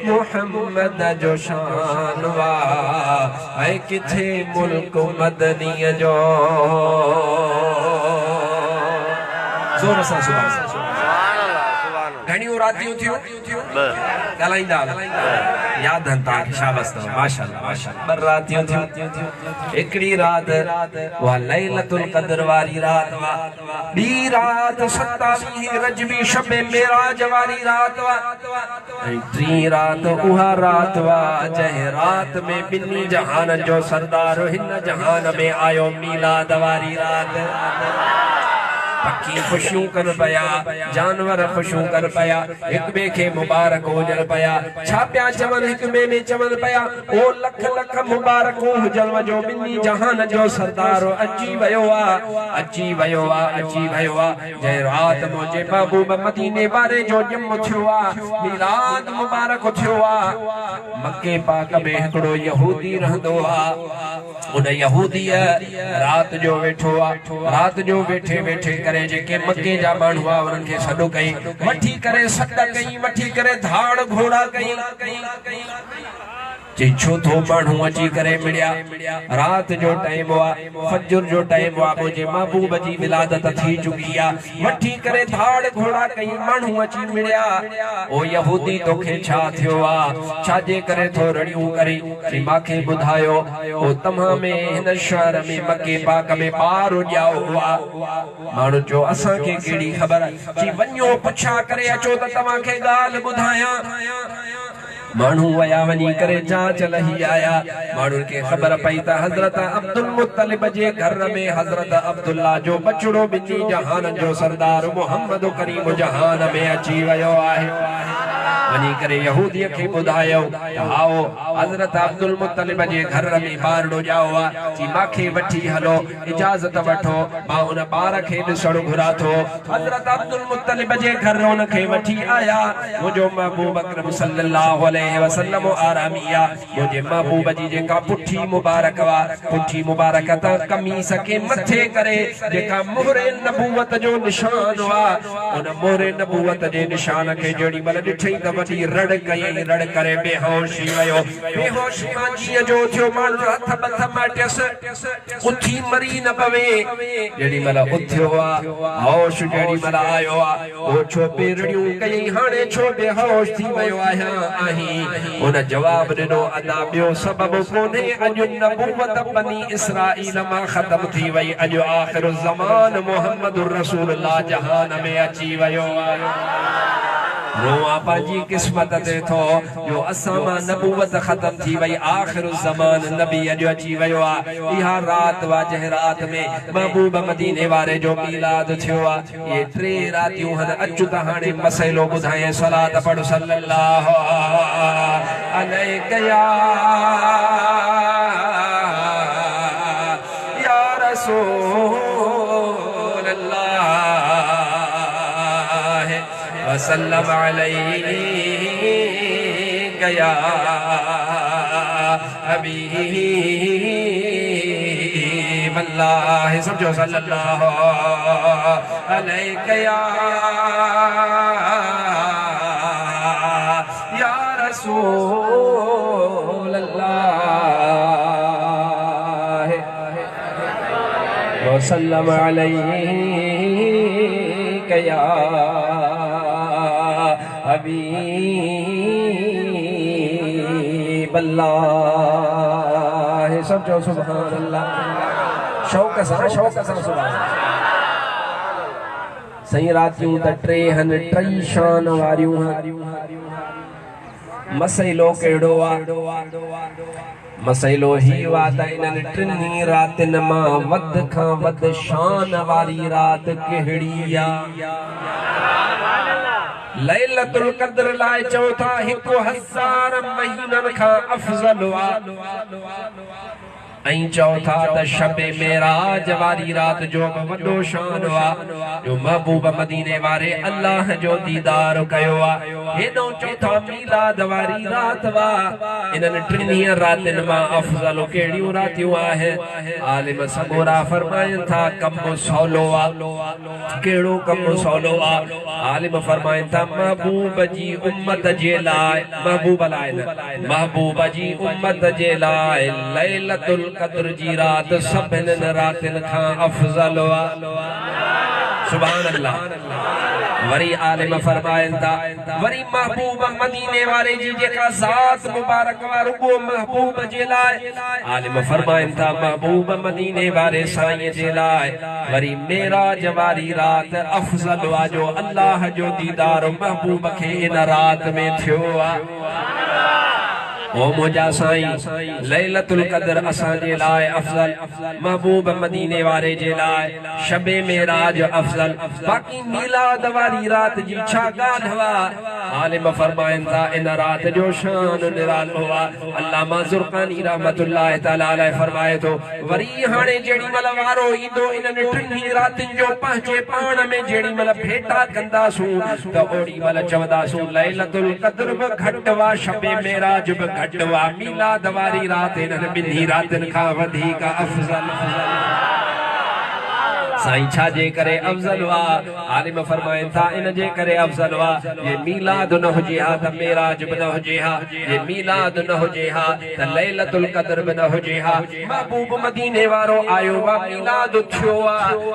मुहम्मद जो शानवा है किथे मुल्क मदनी जो जोर सां घणियूं रातियूं थियूं ॻाल्हाईंदा यादि आहिनि तव्हांखे शाबाश अथव माशाअल्लाह माशाअल्लाह ॿ रातियूं थियूं हिकिड़ी राति उहा लैलतुल क़द्र वारी राति हुआ ॿी राति 27 रजबी शब मेराज वारी राति हुआ ऐं टी राति उहा राति हुआ जंहिं राति में ॿिन्ही जहान जो सरदार हिन जहान में आयो मीलाद वारी राति पखी खुशियूं कर पया जानवर खुशियूं कर पया एक बे के मुबारक हुजन पया छा पिया चवन एक बे में चवन पया ओ लख लख मुबारक हुजन जो बिन्नी जहान जो सरदार अची वयो आ जय रात मुझे महबूब मदीने वारे जो जम थियो आ मिलाद मुबारक थियो आ मक्के पाक में हिकड़ो यहूदी रहंदो आ उन यहूदी रात जो वेठो आ रात जो वेठे वेठे करे जेके मक्के जा माण्हू आ उन्हनि खे सॾु कई वठी करे सॾ कई वठी करे धाड़ घोड़ा कई जी छो थो माण्हू अची करे मिलिया रात जो टाइम हुआ फजर जो टाइम हुआ मुझे महबूब जी विलादत थी चुकी आ वठी करे धाड़ घोड़ा कई माण्हू अची मिलिया ओ यहूदी तोखे छा थियो आ छाजे करे थो रड़ियूं करी कि माखे ॿुधायो ओ तव्हां में हिन शहर में मके पाक में ॿार उॼाओ हुआ माण्हू जो असांखे कहिड़ी ख़बर जी वञो पुछा करे अचो त तव्हांखे ॻाल्हि ॿुधायां मानू वया वनी करे जांच लही आया मानू के खबर पई त हजरत अब्दुल मुत्तलिब जे घर में हजरत अब्दुल्ला जो बचड़ो बिन्नी जहान जो सरदार मोहम्मद करीम जहान में अची वयो आहे वनी करे यहूदी के बुधायो आओ हजरत अब्दुल मुत्तलिब जे घर में बारडो जाओ जी माखे वठी हलो इजाजत वठो मां उन बार के ॾिसण घुरा थो हजरत अब्दुल मुत्तलिब जे घर उन के वठी आया मुजो महबूब अकरम सल्लल्लाहु अलैहि वसल्लम आरामिया मुझे महबूब जी जेका पुठी मुबारक वा पुठी मुबारक त कमीस के मथे करे जेका मोहरे नबूवत जो निशान वा उन मोहरे नबूवत जे निशान के जोड़ी बल ॾिठई त वठी रड़ करे बेहोश थी वयो बेहोश मां जो थियो माण्हू हथ बथ माटियस उथी मरी न पवे जेडी मल उथियो आ होश जेडी मल आयो आ ओ छो पेरड़ियूं कई हाणे छो बेहोश थी वयो आहीं उन जवाब ॾिनो अदा ॿियो सबब कोन्हे अॼु नबूवत बनी इसराइल मां ख़त्म थी वई अॼु आख़िर ज़मान मुहम्मद रसूलुल्लाह जहान में अची वयो आहे रोआ पांजी किस्मत ते थो जो असामा नबूवत खत्म थी वई आखिर ज़मान नबी जो अची वयो आ इहा रात वा जह रात में महबूब मदीने वारे जो मीलाद थियो आ ये 3 रातियूं हन अचु त हाणे मसइलो ॿुधाए सलात पढ़ सल्लल्लाहु अलैहि या रसूल अल्लाह वसल्लम अलैहि या हबीब अल्लाह समझो सल्लल्लाहु अलैहि या रसूल अल्लाह वसल्लम अलैहि या हबीब अल्लाह समझो सुभान अल्लाह शौक सा सुभान सही रातियूं त 3 हन 3 शान वारियूं हन मसइलो कहिड़ो आ मसइलो ही वा त इन्हनि 3 रातियुनि मां वध खां वध शान वारी रात कहिड़ी आ लैलतुल क़द्र लाए चओ था 1000 महीननि खां अफ़ज़ल वा ऐं चओ था त शबे मेराज वारी रात जो वॾो शान वा जो महबूब मदीने वारे अल्लाह जो दीदार कयो आ हेॾो चओ था मीलाद वारी रात वा इन्हनि 3 रातियुनि मां अफ़ज़ल कहिड़ियूं रातियूं आहिनि आलिम सबोरा फरमाइनि था कमु सवलो आ कहिड़ो कमु सवलो आ आलिम फरमाइनि था महबूब जी उम्मत जे लाइ महबूब लाइ न महबूब जी उम्मत जे लाइ लैलतुल क़द्र जी रात सभिनी रातियुनि खां अफ़ज़ल वा सुभान अल्लाह वरी आलिम फरमाइनि था वरी महबूब मदीने वारे जी जेका ज़ात मुबारक वा रुगो महबूब जे लाइ आलिम फरमाइनि था महबूब मदीने वारे साईं जे लाइ वरी मेराज वारी रात अफ़ज़ल वा जो अल्लाह जो दीदार महबूब खे इन रात में थियो आ ओ मुझा साईं लैलतुल क़द्र असां जे लाइ अफ़ज़ल महबूब मदीने वारे जे लाइ शबे मेराज अफ़ज़ल बाक़ी मीलाद वारी रात जी छा ॻाल्हि वा आलिम फरमाइनि था इन रात जो शान निरालो आ अल्लामा ज़ुरक़ानी रहमतुल्लाह तआला अलैहि फरमाए थो वरी हाणे जेड़ी मल वारो ईंदो इन्हनि 3 रातियुनि जो पंहिंजे पाण में जेड़ी मल भेटा कंदासूं त ओड़ी मल चवंदासूं लैलतुल क़द्र बि घटि वा शबे मेराज बि घटि वा मीलाद वारी रात इन्हनि 2 रातियुनि खां वधीक अफ़ज़ल साईं छा जे करे अफ़ज़ल वा आलिम फरमाइनि था इन जे करे अफ़ज़ल वा ये मीलाद न हुजे हा त मेराज बि न हुजे हा ये मीलाद न हुजे हा त लैलतुल क़द्र बि न हुजे हा महबूब मदीने वारो आयो वा मीलाद थियो आ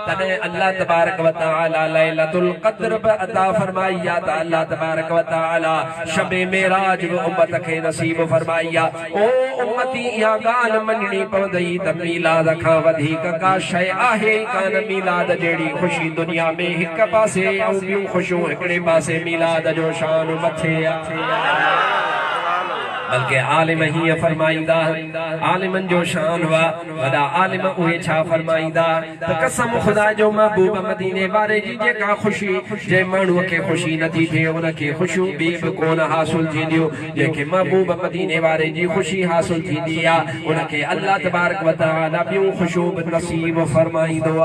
तॾहिं अल्लाह तबारक व तआला लैलतुल क़द्र बि अता फरमाई आ त अल्लाह तबारक व तआला शबे मेराज बि उम्मत खे नसीब फरमाई आ ओ उम्मती इहा ॻाल्हि मञणी पवंदई त मीलाद खां वधीक का शइ आहे कान मीलाद जेड़ी खुशी दुनिया में एक पासे ऐं ॿियूं ख़ुशियूं हिकिड़े पासे मीलाद जो शान मथे बल्कि आलिम ही फरमाइंदा आलिमन जो शान वा वडा आलिम उहे छा फरमाइंदा त कसम खुदा जो महबूब मदीने वारे जी जेका खुशी जे माण्हू के खुशी नथी थे उन के खुशियूं बि कोन हासिल थींदियूं जेके महबूब मदीने वारे जी खुशी हासिल थींदी आ उन के अल्लाह तबारक व तआला ॿियूं खुशियूं नसीब फरमाइंदो आ।